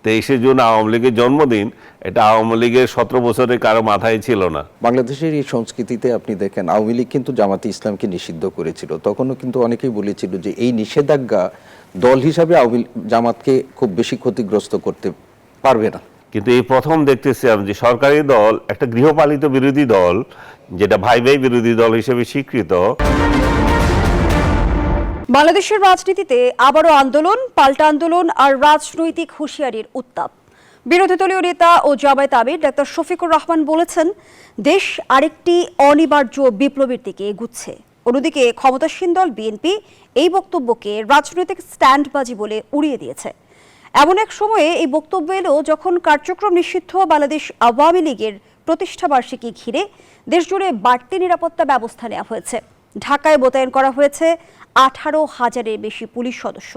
23 June Awami লীগের জন্মদিন, এটা আওয়ামী লীগের 17 বছরের কারো মাথায় ছিল না। বাংলাদেশের এই সংস্কৃতিতে আপনি দেখেন আওয়ামী লীগ কিন্তু জামাতে ইসলামকে নিষিদ্ধ করেছিল, তখনও কিন্তু অনেকেই বলেছিল যে এই নিষেধাজ্ঞা দল হিসাবে জামাতকে খুব বেশি ক্ষতিগ্রস্ত করতে পারবে না। কিন্তু এই প্রথম দেখতেছি আমি যে সরকারি দল একটা গৃহপালিত বিরোধী দল, যেটা ভাই ভাই বিরোধী দল হিসেবে স্বীকৃত। বাংলাদেশের রাজনীতিতে আবারও আন্দোলন, পাল্টা আন্দোলন আর রাজনৈতিক হুঁশিয়ারির উত্তাপ। বিরোধী দলীয় নেতা ও জামায়াত আমির ডাক্তার শফিকুর রহমান বলেছেন, দেশ আরেকটি অনিবার্য বিপ্লবের দিকে এগুচ্ছে। অন্যদিকে ক্ষমতাসীন দল বিএনপি এই বক্তব্যকে রাজনৈতিক স্ট্যান্ডবাজি বলে উড়িয়ে দিয়েছে। এমন এক সময়ে এই বক্তব্য এলো যখন কার্যক্রম নিষিদ্ধ বাংলাদেশ আওয়ামী লীগের প্রতিষ্ঠাবার্ষিকী ঘিরে দেশজুড়ে বাড়তি নিরাপত্তা ব্যবস্থা নেওয়া হয়েছে। ঢাকায় মোতায়েন করা হয়েছে 18,000-এর বেশি পুলিশ সদস্য।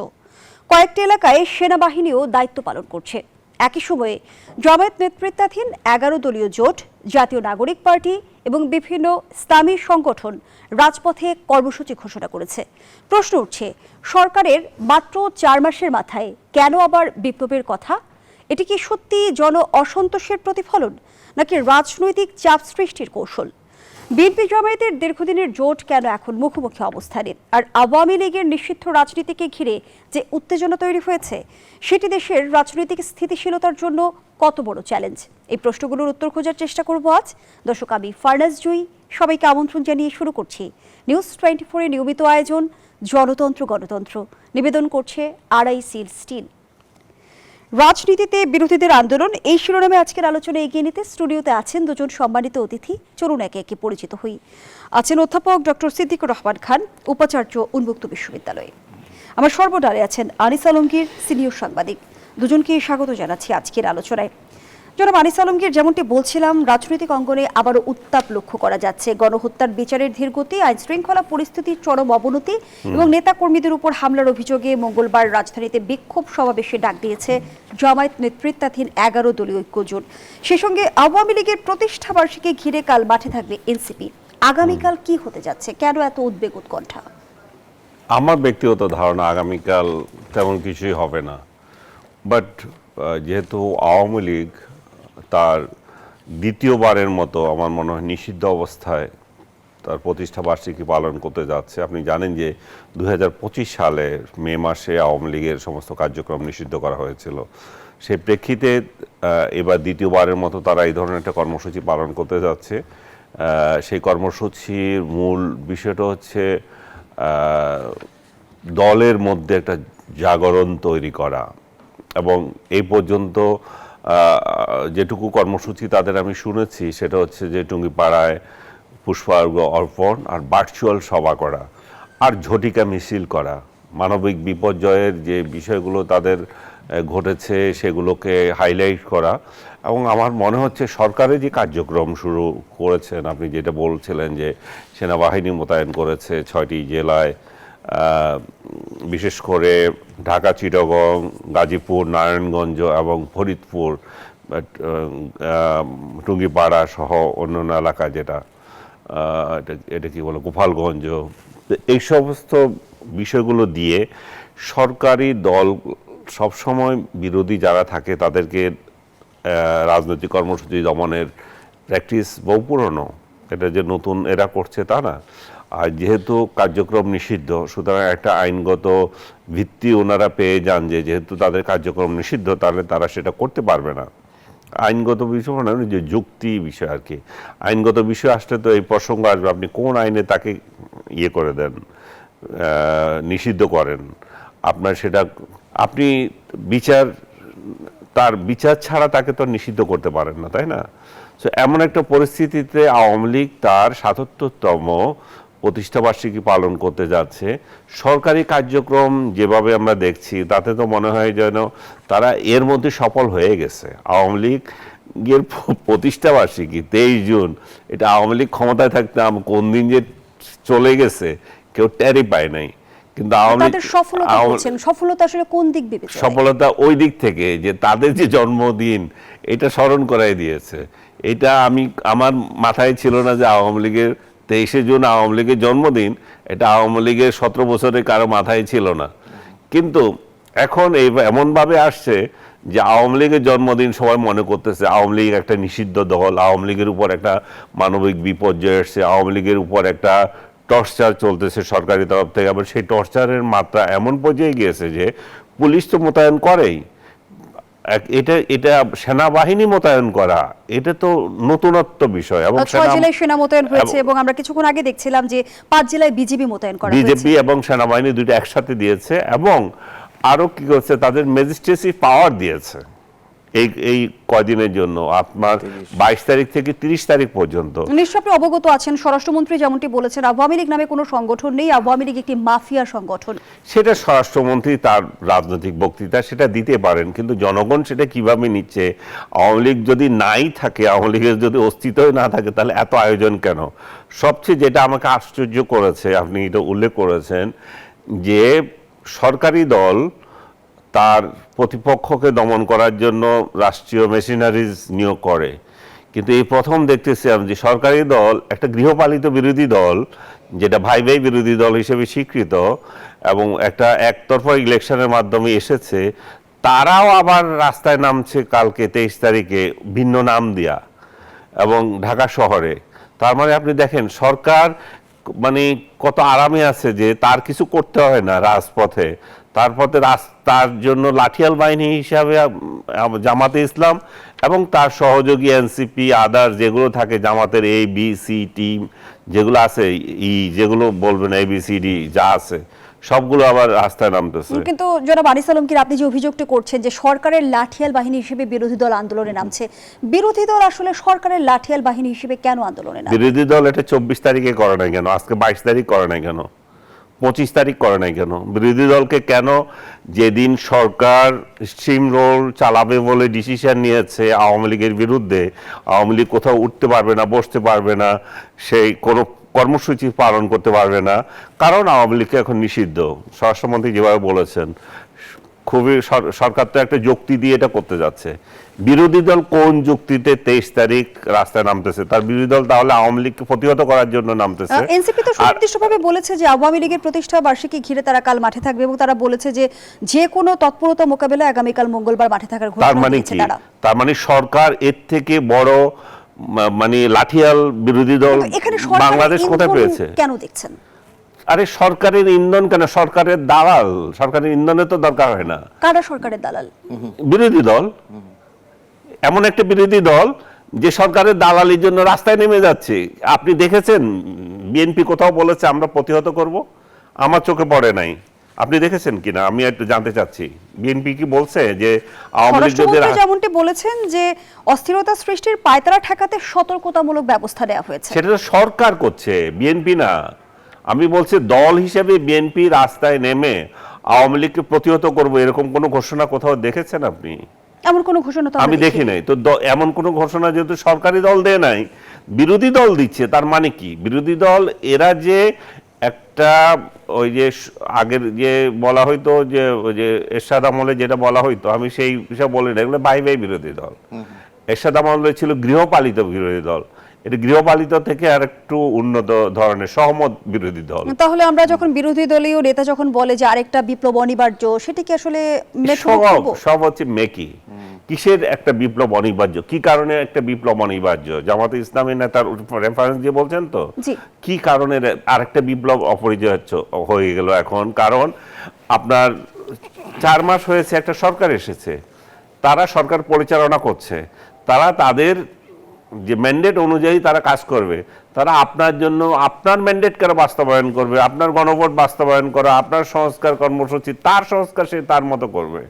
কয়েকটি এলাকায় সেনাবাহিনীও দায়িত্ব পালন করছে। একই সময়ে জামায়াত নেতৃত্বাধীন 11 দলীয় জোট, জাতীয় নাগরিক পার্টি এবং বিভিন্ন ইসলামী সংগঠন রাজপথে কর্মসূচি ঘোষণা করেছে। প্রশ্ন উঠছে, সরকারের মাত্র 4 মাসের মাথায় কেন আবার বিপ্লবের কথা? এটি কি সত্যি জন অসন্তোষের প্রতিফলন, নাকি রাজনৈতিক চাপ সৃষ্টির কৌশল? বিএনপি জামায়াতের দীর্ঘদিনের জোট কেন এখন মুখোমুখি অবস্থানে? আর আওয়ামী লীগের নিষিদ্ধ রাজনীতিকে ঘিরে যে উত্তেজনা তৈরি হয়েছে, সেটি দেশের রাজনৈতিক স্থিতিশীলতার জন্য কত বড় চ্যালেঞ্জ? এই প্রশ্নগুলোর উত্তর খোঁজার চেষ্টা করব আজ। দর্শক, আমি ফারনাজ জুই, সবাইকে আমন্ত্রণ জানিয়ে শুরু করছি নিউজ 24-এর নিয়মিত আয়োজন জনতন্ত্র গণতন্ত্র। নিবেদন করছে আড়াই স্টিল। রাজনীতিতে বিরোধীদের আন্দোলন, এই শিরোনামে আজকের আলোচনা এগিয়ে নিতে স্টুডিওতে আছেন দুজন সম্মানিত অতিথি। চলুন একে একে পরিচিত হই। আছেন অধ্যাপক ডক্টর সিদ্দিকুর রহমান খান, উপাচার্য উন্মুক্ত বিশ্ববিদ্যালয়ে। আমার সর্বডারে আছেন আনিস আলমগীর, সিনিয়র সাংবাদিক। দুজনকে স্বাগত জানাচ্ছি আজকের আলোচনায়। জনাব আনিস আলমগীর, যেমনটি বলছিলাম, রাজনৈতিক অঙ্গনে আবারও উত্তাপ লক্ষ্য করা যাচ্ছে। গণহত্যার বিচারের ধীরগতি, আইন শৃঙ্খলা পরিস্থিতির চরম অবনতি এবং নেতাকর্মীদের উপর হামলার অভিযোগে মঙ্গলবার রাজধানীতে বিক্ষোভ সমাবেশে ডাক দিয়েছে জামায়াত নেতৃত্বাধীন 11 দলীয় ঐক্যজোট। সে সঙ্গে আওয়ামী লীগের প্রতিষ্ঠাবার্ষিকী ঘিরে কাল মাঠে থাকবে এনসিপি। আগামীকাল কি হতে যাচ্ছে? কেন এত উদ্বেগ উৎকণ্ঠা? আমার ব্যক্তিগত ধারণা আগামীকাল তেমন কিছুই হবে না। বাট যেহেতু আওয়ামী লীগ তার দ্বিতীয়বারের মতো আমার মনে হয় নিষিদ্ধ অবস্থায় তার প্রতিষ্ঠা বার্ষিকী পালন করতে যাচ্ছে। আপনি জানেন যে 2025 সালে মে মাসে আওয়ামী লীগের সমস্ত কার্যক্রম নিষিদ্ধ করা হয়েছিল। সেই প্রেক্ষিতে এবার দ্বিতীয়বারের মতো তারা এই ধরনের একটা কর্মসূচি পালন করতে যাচ্ছে। সেই কর্মসূচির মূল বিষয়টা হচ্ছে দলের মধ্যে একটা জাগরণ তৈরি করা, এবং এই পর্যন্ত যেটুকু কর্মসূচি তাদের আমি শুনেছি সেটা হচ্ছে যে টুঙ্গিপাড়ায় পুষ্পার্ঘ অর্পণ আর ভার্চুয়াল সভা করা আর ঝটিকা মিছিল করা, মানবিক বিপর্যয়ের যে বিষয়গুলো তাদের ঘটেছে সেগুলোকে হাইলাইট করা। এবং আমার মনে হচ্ছে সরকারের যে কার্যক্রম শুরু করেছেন, আপনি যেটা বলছিলেন যে সেনাবাহিনী মোতায়েন করেছে 6টি জেলায়, বিশেষ করে ঢাকা, চিটাগং, গাজীপুর, নারায়ণগঞ্জ এবং ফরিদপুর, টুঙ্গিপাড়া সহ অন্যান্য এলাকা, যেটা এটা কি বলে গোপালগঞ্জ, এই সমস্ত বিষয়গুলো দিয়ে সরকারি দল সবসময় বিরোধী যারা থাকে তাদেরকে রাজনৈতিক কর্মসূচি দমনের প্র্যাকটিস বহু পুরনো। এটা যে নতুন এরা করছে তা না। আর যেহেতু কার্যক্রম নিষিদ্ধ, সুতরাং একটা আইনগত ভিত্তি ওনারা পেয়ে যান যে যেহেতু তাদের কার্যক্রম নিষিদ্ধ, তাহলে তারা সেটা করতে পারবে না। আইনগত বিষয় মানে যে যুক্তি বিষয় আর কি। আইনগত বিষয় আসলে তো এই প্রসঙ্গ আসবে, আপনি কোন আইনে তাকে ইয়ে করে দেন, নিষিদ্ধ করেন, আপনার সেটা আপনি তার বিচার ছাড়া তাকে তো নিষিদ্ধ করতে পারেন না, তাই না? সো এমন একটা পরিস্থিতিতে আওয়ামী লীগ তার ৭৭তম প্রতিষ্ঠাবার্ষিকী পালন করতে যাচ্ছে। সরকারি কার্যক্রম যেভাবে আমরা দেখছি তাতে তো মনে হয় যেন তারা এর মধ্যে সফল হয়ে গেছে। আওয়ামী লীগের প্রতিষ্ঠাবার্ষিকী 23 জুন, এটা আওয়ামী লীগ ক্ষমতায় থাকতে কোন দিন যে চলে গেছে কেউ টেরই পায় নাই। কিন্তু সফলতা আসলে কোন দিক বিবেচনায়? সফলতা ওই দিক থেকে যে তাদের যে জন্মদিন এটা স্মরণ করাই দিয়েছে। এটা আমার মাথায় ছিল না যে আওয়ামী লীগের 23 জুন আওয়ামী লীগের জন্মদিন, এটা আওয়ামী লীগের 17 বছরের কারো মাথায় ছিল না। কিন্তু এখন এমনভাবে আসছে যে আওয়ামী লীগের জন্মদিন সবাই মনে করতেছে আওয়ামী লীগ একটা নিষিদ্ধ দল, আওয়ামী লীগের উপর একটা মানবিক বিপর্যয় এসছে, আওয়ামী লীগের উপর একটা টর্চার চলতেছে সরকারি তরফ থেকে। আবার সেই টর্চারের মাত্রা এমন পর্যায়ে গিয়েছে যে পুলিশ তো মোতায়েন করেই, এটা সেনাবাহিনী মোতায়েন করা, এটা তো নতুনত্ব বিষয়। এবং 6 জেলায় সেনা মোতায়েন হয়েছে এবং আমরা কিছুক্ষণ আগে দেখছিলাম যে 5 জেলায় বিজিবি মোতায়েন করা হয়েছে। বিজেপি এবং সেনাবাহিনী দুটো একসাথে দিয়েছে এবং আরো কি করছে, তাদের ম্যাজিস্ট্রেসি পাওয়ার দিয়েছে এই কয়দিনের জন্য, আপনার 22 তারিখ থেকে 30 তারিখ পর্যন্ত। নিশ্চয়ই আপনি অবগত আছেন, স্বরাষ্ট্রমন্ত্রী যেমনটি বলেছেন আওয়ামী লীগ নামে কোনো সংগঠন নেই, আওয়ামী লীগ একটি মাফিয়া সংগঠন। সেটা স্বরাষ্ট্রমন্ত্রী তার রাজনৈতিক বক্তৃতা সেটা দিতে পারেন, কিন্তু জনগণ সেটা কিভাবে নিচ্ছে? আওয়ামী লীগ যদি নাই থাকে, আওয়ামী লীগের যদি অস্তিত্বই না থাকে, তাহলে এত আয়োজন কেন? সবচেয়ে যেটা আমাকে আশ্চর্য করেছে, আপনি এটা উল্লেখ করেছেন যে সরকারি দল তার প্রতিপক্ষকে দমন করার জন্য রাষ্ট্রীয় মেশিনারিজ নিয়োগ করে, কিন্তু এই প্রথম দেখতেছি আমি যে সরকারি দল একটা গৃহপালিত বিরোধী দল, যেটা ভাই ভাই বিরোধী দল হিসেবে স্বীকৃত এবং একটা একতরফা ইলেকশনের মাধ্যমে এসেছে, তারাও আবার রাস্তায় নামছে কালকে 23 তারিখে ভিন্ন নাম দিয়া এবং ঢাকা শহরে। তার মানে আপনি দেখেন সরকার মানে কত আরামে আছে যে তার কিছু করতে হয় না রাজপথে, তার জন্য লাঠিয়াল বাহিনী হিসাবে জামাতে ইসলাম এবং তার সহযোগী এনসিপি আদার যেগুলো থাকে জামাতের ABC টিম যেগুলো আছে, যেগুলো বলবেন ABCD যা আছে সবগুলো আবার রাস্তায় নামতেছে। কিন্তু জনাব আনিস আলমগীর, আপনি যে অভিযোগটি করছেন যে সরকারের লাঠিয়াল বাহিনী হিসেবে বিরোধী দল আন্দোলনে নামছে, বিরোধী দল আসলে সরকারের লাঠিয়াল বাহিনী হিসেবে কেন আন্দোলনে নামছে? বিরোধী দল এটা 24 তারিখে করে নাই কেন? আজকে 22 তারিখ করে নাই কেন? 25 তারিখ করে নাই কেন? বিরোধী দলকে কেন যেদিন সরকার স্ট্রিম রোল চালাবে বলে ডিসিশন নিয়েছে আওয়ামী লীগের বিরুদ্ধে, আওয়ামী লীগ কোথাও উঠতে পারবে না, বসতে পারবে না, সেই কোনো কর্মসূচি পালন করতে পারবে না, কারণ আওয়ামী লীগকে এখন নিষিদ্ধ। স্বরাষ্ট্রমন্ত্রী যেভাবে বলেছেন, খুবই সরকার তো একটা যুক্তি দিয়ে এটা করতে যাচ্ছে। বিরোধী দল কোন যুক্তিতে 23 তারিখ রাস্তায় নামতেছে? তার বিরোধী দল তাহলে আওয়ামী লীগকে প্রতিহত করার জন্য নামতেছে। এনসিপি তো সুনির্দিষ্টভাবে বলেছে যে আওয়ামী লীগের প্রতিষ্ঠা বার্ষিকী ঘিরে তারা কাল মাঠে থাকবে এবং তারা বলেছে যে কোনো তৎপরতা মোকাবেলায় আগামীকাল মঙ্গলবার মাঠে থাকার ঘোষণা দিয়েছে তারা। তার মানে সরকার এর থেকে বড় মানে লাঠিয়াল বিরোধী দল বাংলাদেশ কোথায় পেয়েছে? কেন দেখছেন? আরে সরকারের ইন্ধন কেন? সরকারের দালাল, সরকারের ইন্ধনের তো দরকার হয় না। কারা সরকারের দালাল? বিরোধী দল, এমন একটা বিরোধী দল যে সরকারের দালালির জন্য রাস্তায় নেমে যাচ্ছে। আপনি দেখেছেন বিএনপি কোথাও বলেছে আমরা প্রতিহত করব? আমার চোখে পড়ে নাই। আপনি দেখেছেন কিনা আমি একটু জানতে চাচ্ছি। বিএনপি কি বলছে যে আওয়ামী লীগ যদি যেমনটি বলেছেন যে অস্থিরতা সৃষ্টির পায়তারা ঠেকাতে সতর্কতামূলক ব্যবস্থা নেওয়া হয়েছে? সেটা তো সরকার করছে, বিএনপি না। আমি বলছি দল হিসেবে বিএনপি রাস্তায় নেমে আওয়ামী লীগকে প্রতিহত করবো এরকম কোনো ঘোষণা কোথাও দেখেছেন আপনি? এমন কোনো ঘোষণা তো আমি দেখি নাই। তো এমন কোনো ঘোষণা যেহেতু সরকারি দল দেয় নাই, বিরোধী দল দিচ্ছে, তার মানে কি? বিরোধী দল এরা যে একটা ওই যে আগের যে বলা হইতো যে ওই যে এরশাদ আমলে যেটা বলা হইতো, আমি সেই বিষয়ে বলি না, এগুলো ভাই ভাই বিরোধী দল। এরশাদ আমলে ছিল গৃহপালিত বিরোধী দল, এটা গৃহপালিত থেকে আর একটু উন্নত ধরনের সহমত বিরোধী দল। তাহলে আমরা যখন বিরোধী দলীয় নেতা যখন বলে যে আরেকটা বিপ্লব অনিবার্য, সেটা কি আসলে সব হচ্ছে মেকি? কিসের একটা বিপ্লব অনিবার্য? কি কারণে একটা বিপ্লব অনিবার্য? জামাতে ইসলামের নেতার রেফারেন্স দিয়ে বলছেন তো? কি কারণে আরেকটা বিপ্লব অপরিহার্য হয়ে গেল এখন? কারণ আপনার 4 মাস হয়েছে একটা সরকার এসেছে, তারা সরকার পরিচালনা করছে, তারা তাদের যে ম্যান্ডেট অনুযায়ী তারা কাজ করবে। তারা আপনার জন্য আপনার ম্যান্ডেট কেন বাস্তবায়ন করবে? আপনার গণভোট বাস্তবায়ন করা, আপনার সংস্কার কর্মসূচি, তার সংস্কার সে তার মতো করবে।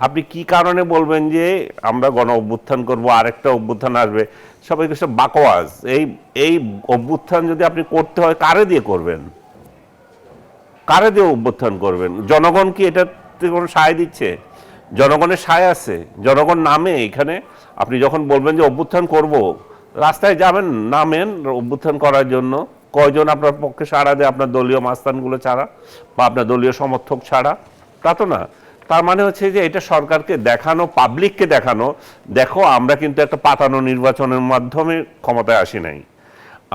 আপনি কি কারণে বলবেন যে আমরা গণ অভ্যুত্থান করবো, আরেকটা অভ্যুত্থান আসবে? সবাই কিছু বাকওয়াজ। এই অভ্যুত্থান যদি আপনি করতে হয়, কারে দিয়ে করবেন? কারে দিয়ে অভ্যুত্থান করবেন? জনগণ কি এটাতে কোনো সায় দিচ্ছে? জনগণের সায় আছে? জনগণ নামে এখানে? আপনি যখন বলবেন যে অভ্যুত্থান করব, রাস্তায় যাবেন, নামেন অভ্যুত্থান করার জন্য। কয়জন আপনার পক্ষে সাড়া দেয়? আপনার দলীয় মাস্তানগুলো ছাড়া বা আপনার দলীয় সমর্থক ছাড়া? তা তো না। তার মানে হচ্ছে যে এটা সরকারকে দেখানো, পাবলিককে দেখানো, দেখো আমরা কিন্তু একটা পাতানো নির্বাচনের মাধ্যমে ক্ষমতায় আসি নাই,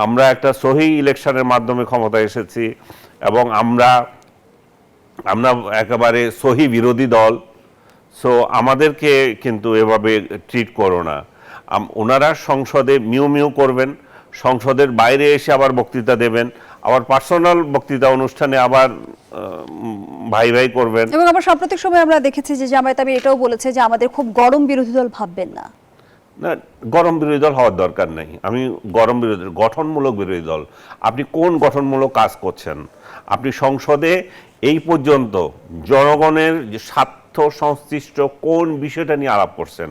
আমরা একটা সহি ইলেকশনের মাধ্যমে ক্ষমতায় এসেছি এবং আমরা একেবারে সহি বিরোধী দল, সো আমাদেরকে কিন্তু এভাবে ট্রিট করো না। ওনারা সংসদে মিউ মিউ করবেন, সংসদের বাইরে এসে আবার বক্তৃতা দেবেন, আবার পার্সোনাল বক্তৃতা অনুষ্ঠানে আবার ভাই ভাই করবেন। এবং আবার সাম্প্রতিক সময় আমরা দেখেছি যে জামায়াত আমির এটাও বলেছে যে আমাদের খুব গরম বিরোধী দল ভাববেন না। না, গরম বিরোধী দল হওয়ার দরকার নেই। আমি গরম বিরোধী, গঠনমূলক বিরোধী দল। আপনি কোন গঠনমূলক কাজ করছেন? আপনি সংসদে এই পর্যন্ত জনগণের যে স্বার্থ সংশ্লিষ্ট কোন বিষয়টা নিয়ে আলাপ করছেন?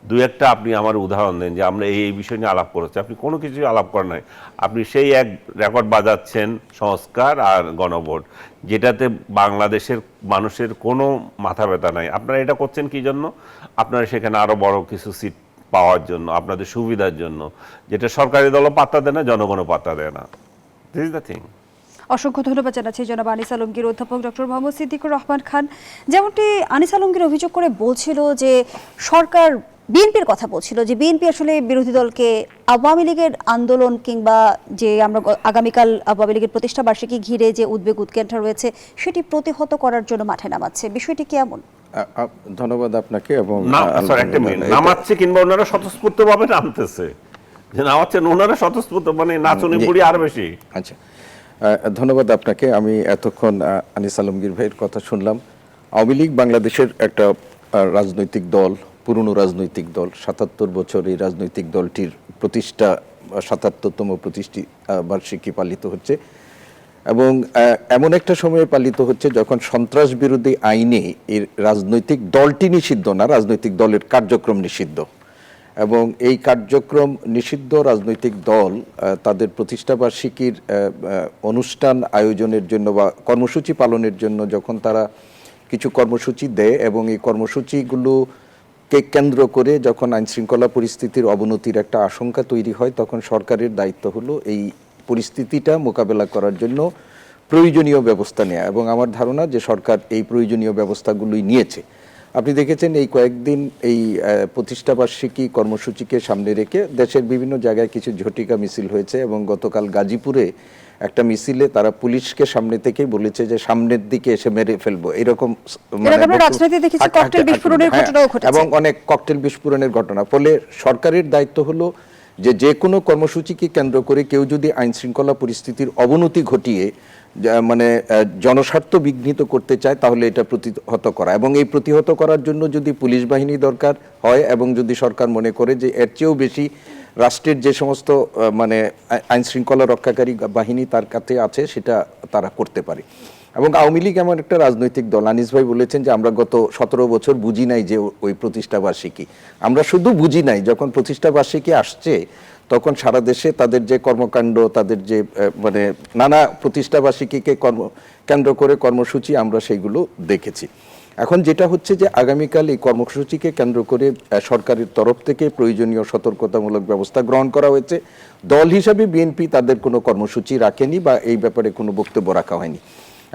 দু একটা আপনি আমার উদাহরণ দেন যে আমরা এই বিষয় নিয়ে আলাপ করেছি। আপনি কোনো কিছু আলাপ করেন নাই। আপনি সেই এক রেকর্ড বাজাচ্ছেন, সংস্কার আর গণভোট, যেটাতে বাংলাদেশের মানুষের কোনো মাথা ব্যথা নাই। আপনারা এটা করছেন কি জন্য? আপনারা সেখানে আরো বড় কিছু সিট পাওয়ার জন্য, আপনাদের সুবিধার জন্য, যেটা সরকারি দলও পাত্তা দেয় না, জনগণও পাত্তা দেয় না। This is the thing. অসংখ্য ধন্যবাদ জানাচ্ছি জনাব আনিস আলমগীর। অধ্যাপক ডক্টর মোহাম্মদ সিদ্দিকুর রহমান খান, যেমনটি আনিস আলমগীর অভিযোগ করে বলছিল যে সরকার বিএনপির কথা বলছিল যে বিএনপি আসলে বিরোধী দলকে আওয়ামী লীগের আন্দোলন কিংবা যে আমরা আগামীকাল আওয়ামী লীগের প্রতিষ্ঠা বার্ষিকী ঘিরে যে উদ্বেগ উৎকণ্ঠা রয়েছে সেটি প্রতিহত করার জন্য মাঠে নামাচ্ছে। বিষয়টি কি এমন? ধন্যবাদ আপনাকে। এবং নামাচ্ছে কিংবা ওনারা স্বতঃস্ফূর্তভাবে নামতেছে, যে নামাচ্ছেন ওনারা স্বতঃস্ফূর্ত, মানে নাচনি বুড়ি আর বেশি। আচ্ছা, ধন্যবাদ আপনাকে। আমি এতক্ষণ আনিস আলমগীর ভাইয়ের কথা শুনলাম। আওয়ামী লীগ বাংলাদেশের একটা রাজনৈতিক দল, পুরনো রাজনৈতিক দল। ৭৭ বছর এই রাজনৈতিক দলটির প্রতিষ্ঠা, ৭৭তম বার্ষিকী পালিত হচ্ছে এবং এমন একটা সময়ে পালিত হচ্ছে যখন সন্ত্রাস বিরোধী আইনে এই রাজনৈতিক দলটি নিষিদ্ধ না, রাজনৈতিক দলের কার্যক্রম নিষিদ্ধ। এবং এই কার্যক্রম নিষিদ্ধ রাজনৈতিক দল তাদের প্রতিষ্ঠাবার্ষিকীর অনুষ্ঠান আয়োজনের জন্য বা কর্মসূচি পালনের জন্য যখন তারা কিছু কর্মসূচি দেয় এবং এই কর্মসূচিগুলোকে কেন্দ্র করে যখন আইনশৃঙ্খলা পরিস্থিতির অবনতির একটা আশঙ্কা তৈরি হয়, তখন সরকারের দায়িত্ব হলো এই পরিস্থিতিটা মোকাবেলা করার জন্য প্রয়োজনীয় ব্যবস্থা নেওয়া। এবং আমার ধারণা যে সরকার এই প্রয়োজনীয় ব্যবস্থাগুলোই নিয়েছে। আপনি দেখেছেন এই কয়েকদিন এই প্রতিষ্ঠাবার্ষিকী কর্মসূচিকে সামনে রেখে দেশের বিভিন্ন জায়গায় কিছু ঝটিকা মিছিল হয়েছে এবং গতকাল গাজীপুরে একটা মিছিলে তারা পুলিশকে সামনে থেকেই বলেছে যে সামনের দিকে এসে মেরে ফেলবো, এরকম এবং অনেক ককটেল বিস্ফোরণের ঘটনা। ফলে সরকারের দায়িত্ব হলো যে কোনো কর্মসূচিকে কেন্দ্র করে কেউ যদি আইন শৃঙ্খলা পরিস্থিতির অবনতি ঘটিয়ে মানে জনস্বার্থ বিঘ্নিত করতে চায় তাহলে এটা প্রতিহত করা, এবং এই প্রতিহত করার জন্য যদি পুলিশ বাহিনী দরকার হয় এবং যদি সরকার মনে করে যে এর চেয়েও বেশি রাষ্ট্রের যে সমস্ত মানে আইন শৃঙ্খলা রক্ষাকারী বাহিনী তার কাছে আছে সেটা তারা করতে পারে। এবং আওয়ামী লীগ এমন একটা রাজনৈতিক দল, আনিস ভাই বলেছেন যে আমরা গত 17 বছর বুঝি নাই যে ওই প্রতিষ্ঠাবার্ষিকী। আমরা শুধু বুঝি নাই, যখন প্রতিষ্ঠাবার্ষিকী আসছে তখন সারা দেশে তাদের যে কর্মকাণ্ড, তাদের যে মানে নানা প্রতিষ্ঠাবার্ষিকীকে কেন্দ্র করে কর্মসূচি আমরা সেইগুলো দেখেছি। এখন যেটা হচ্ছে যে আগামীকাল এই কর্মসূচিকে কেন্দ্র করে সরকারের তরফ থেকে প্রয়োজনীয় সতর্কতামূলক ব্যবস্থা গ্রহণ করা হয়েছে। দল হিসাবে বিএনপি তাদের কোনো কর্মসূচি রাখেনি বা এই ব্যাপারে কোনো বক্তব্য রাখা হয়নি।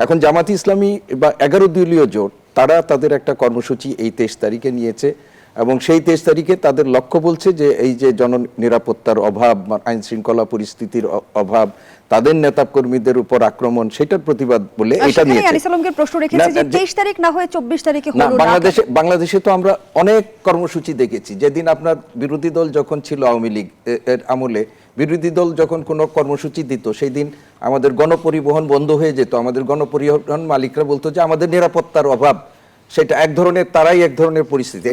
এখন জামাত ইসলামী বা 11 দলীয় জোট তারা তাদের একটা কর্মসূচি এই 23 তারিখে নিয়েছে এবং সেই 23 তারিখে তাদের লক্ষ্য বলছে যে এই যে জননিরাপত্তার অভাব, আইন শৃঙ্খলা পরিস্থিতির অভাব, তাদের নেতা কর্মীদের উপর আক্রমণ, সেটার প্রতিবাদ বলে এটা নিয়েছে। আনিস আলমগীর প্রশ্ন রেখেছে যে 23 তারিখ না হয়ে 24 তারিখে হলো না। বাংলাদেশে তো আমরা অনেক কর্মসূচি দেখেছি। যেদিন আপনার বিরোধী দল যখন ছিল আওয়ামী লীগ এর আমলে, বিরোধী দল যখন কোনো কর্মসূচি দিত সেই দিন আমাদের গণপরিবহন বন্ধ হয়ে যেত। আমাদের গণপরিবহন মালিকরা বলতো যে আমাদের নিরাপত্তার অভাব, সেটা এক ধরনের তারাই এক ধরনের পরিস্থিতি।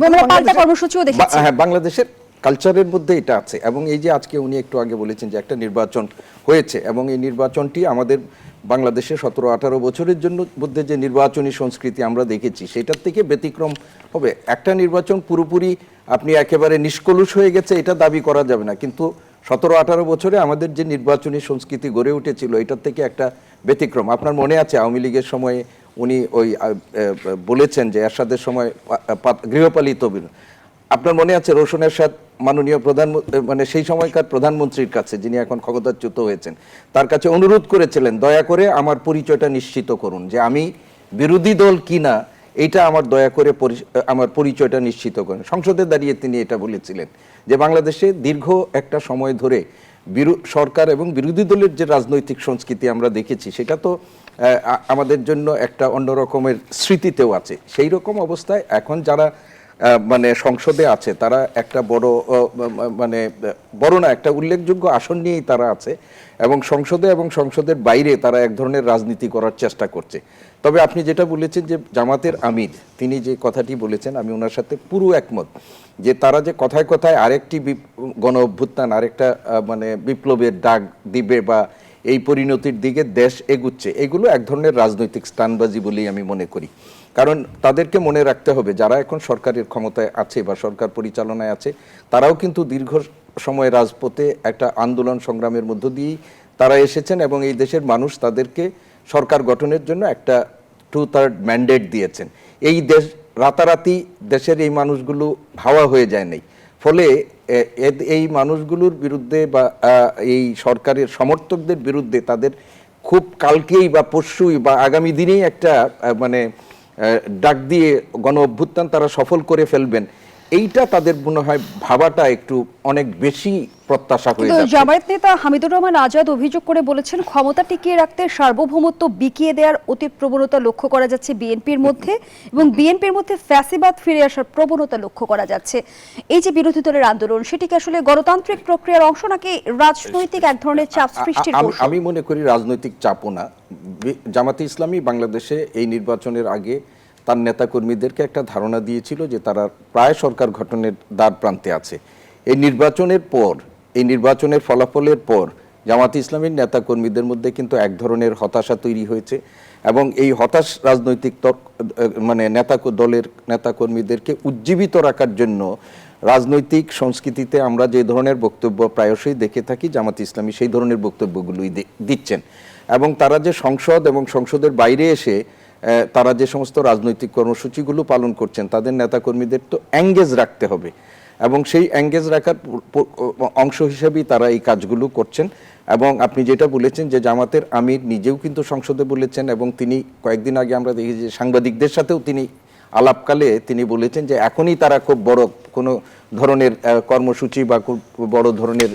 হ্যাঁ, বাংলাদেশের কালচারের মধ্যে এটা আছে। এবং এই যে আজকে উনি একটু আগে বলেছেন যে একটা নির্বাচন হয়েছে এবং এই নির্বাচনটি আমাদের বাংলাদেশে 17-18 বছরের জন্য মধ্যে যে নির্বাচনী সংস্কৃতি আমরা দেখেছি সেটার থেকে ব্যতিক্রম হবে। একটা নির্বাচন পুরোপুরি আপনি একেবারে নিষ্কলুষ হয়ে গেছে এটা দাবি করা যাবে না, কিন্তু 17-18 বছরে আমাদের যে নির্বাচনী সংস্কৃতি গড়ে উঠেছিল এটার থেকে একটা ব্যতিক্রম। আপনার মনে আছে আওয়ামী লীগের সময়ে উনি ওই বলেছেন যে এরশাদের সময় গৃহপালিত, আপনার মনে আছে রোশন এরশাদ মাননীয় মানে সেই সময়কার প্রধানমন্ত্রীর কাছে, যিনি এখন ক্ষমতাচ্যুত হয়েছেন, তার কাছে অনুরোধ করেছিলেন দয়া করে আমার পরিচয়টা নিশ্চিত করুন যে আমি বিরোধী দল কিনা, এইটা আমার দয়া করে আমার পরিচয়টা নিশ্চিত করুন। সংসদে দাঁড়িয়ে তিনি এটা বলেছিলেন যে বাংলাদেশে দীর্ঘ একটা সময় ধরে সরকার এবং বিরোধী দলের যে রাজনৈতিক সংস্কৃতি আমরা দেখেছি সেটা তো আমাদের জন্য একটা অন্য রকমের স্মৃতিতেও আছে। সেই রকম অবস্থায় এখন যারা মানে সংসদে আছে, তারা একটা বড় মানে বড় না, একটা উল্লেখযোগ্য আসন নিয়েই তারা আছে, এবং সংসদে এবং সংসদের বাইরে তারা এক ধরনের রাজনীতি করার চেষ্টা করছে। তবে আপনি যেটা বলেছেন যে জামাতের আমির, তিনি যে কথাটি বলেছেন আমি ওনার সাথে পুরো একমত, যে তারা যে কথায় কথায় আরেকটি গণ অভ্যুত্থান, আরেকটা মানে বিপ্লবের ডাক দিবে বা এই পরিণতির দিকে দেশ এগুচ্ছে, এগুলো এক ধরনের রাজনৈতিক স্টানবাজি বলেই আমি মনে করি। কারণ তাদেরকে মনে রাখতে হবে যারা এখন সরকারের ক্ষমতায় আছে বা সরকার পরিচালনায় আছে, তারাও কিন্তু দীর্ঘ সময় রাজপথে একটা আন্দোলন সংগ্রামের মধ্য দিয়েই তারা এসেছেন, এবং এই দেশের মানুষ তাদেরকে সরকার গঠনের জন্য একটা 2/3 ম্যান্ডেট দিয়েছেন। এই দেশ রাতারাতি দেশের এই মানুষগুলো হাওয়া হয়ে যায় নাই। ফলে এই মানুষগুলোর বিরুদ্ধে বা এই সরকারের সমর্থকদের বিরুদ্ধে তাদের খুব কালকেই বা পরশুই বা আগামী দিনেই একটা মানে ডাক দিয়ে গণ অভ্যুত্থান তারা সফল করে ফেলবেন, এইটা তাদের মনে হয় ভাবাটা একটু অনেক বেশি প্রত্যাশা হয়ে যাচ্ছে। জামায়াত নেতা হামিদুর রহমান আজাদ অভিযোগ করে বলেছেন, ক্ষমতা টিকিয়ে রাখতে সার্বভৌমত্ব বিকিয়ে দেওয়ার অতীত প্রবণতা লক্ষ্য করা যাচ্ছে বিএনপির মধ্যে, এবং বিএনপির মধ্যে ফ্যাসিবাদ ফিরে আসার প্রবণতা লক্ষ্য করা যাচ্ছে। এই যে বিরোধী দলের আন্দোলন, সেটি কি আসলে গণতান্ত্রিক প্রক্রিয়ার অংশ নাকি রাজনৈতিক এক ধরনের চাপ সৃষ্টির কৌশল? আমি মনে করি রাজনৈতিক চাপও না। জামাতে ইসলামী বাংলাদেশে এই নির্বাচনের আগে তার নেতাকর্মীদেরকে একটা ধারণা দিয়েছিল যে তারা প্রায় সরকার গঠনের দ্বার প্রান্তে আছে। এই নির্বাচনের পর, এই নির্বাচনের ফলাফলের পর জামাতে ইসলামীর নেতাকর্মীদের মধ্যে কিন্তু এক ধরনের হতাশা তৈরি হয়েছে, এবং এই হতাশ রাজনৈতিক মানে দলের নেতাকর্মীদেরকে উজ্জীবিত রাখার জন্য রাজনৈতিক সংস্কৃতিতে আমরা যে ধরনের বক্তব্য প্রায়শই দেখে থাকি, জামাতে ইসলামী সেই ধরনের বক্তব্যগুলোই দিচ্ছেন। এবং তারা যে সংসদ এবং সংসদের বাইরে এসে তারা যে সমস্ত রাজনৈতিক কর্মসূচিগুলো পালন করছেন, তাদের নেতাকর্মীদের তো এঙ্গেজ রাখতে হবে, এবং সেই এঙ্গেজ রাখার অংশ হিসেবেই তারা এই কাজগুলো করছেন। এবং আপনি যেটা বলেছেন যে জামাতের আমির নিজেও কিন্তু সংসদে বলেছেন, এবং তিনি কয়েকদিন আগে আমরা দেখি যে সাংবাদিকদের সাথেও তিনি আলাপকালে তিনি বলেছেন যে এখনই তারা খুব বড় কোনো ধরনের কর্মসূচি বা খুব বড় ধরনের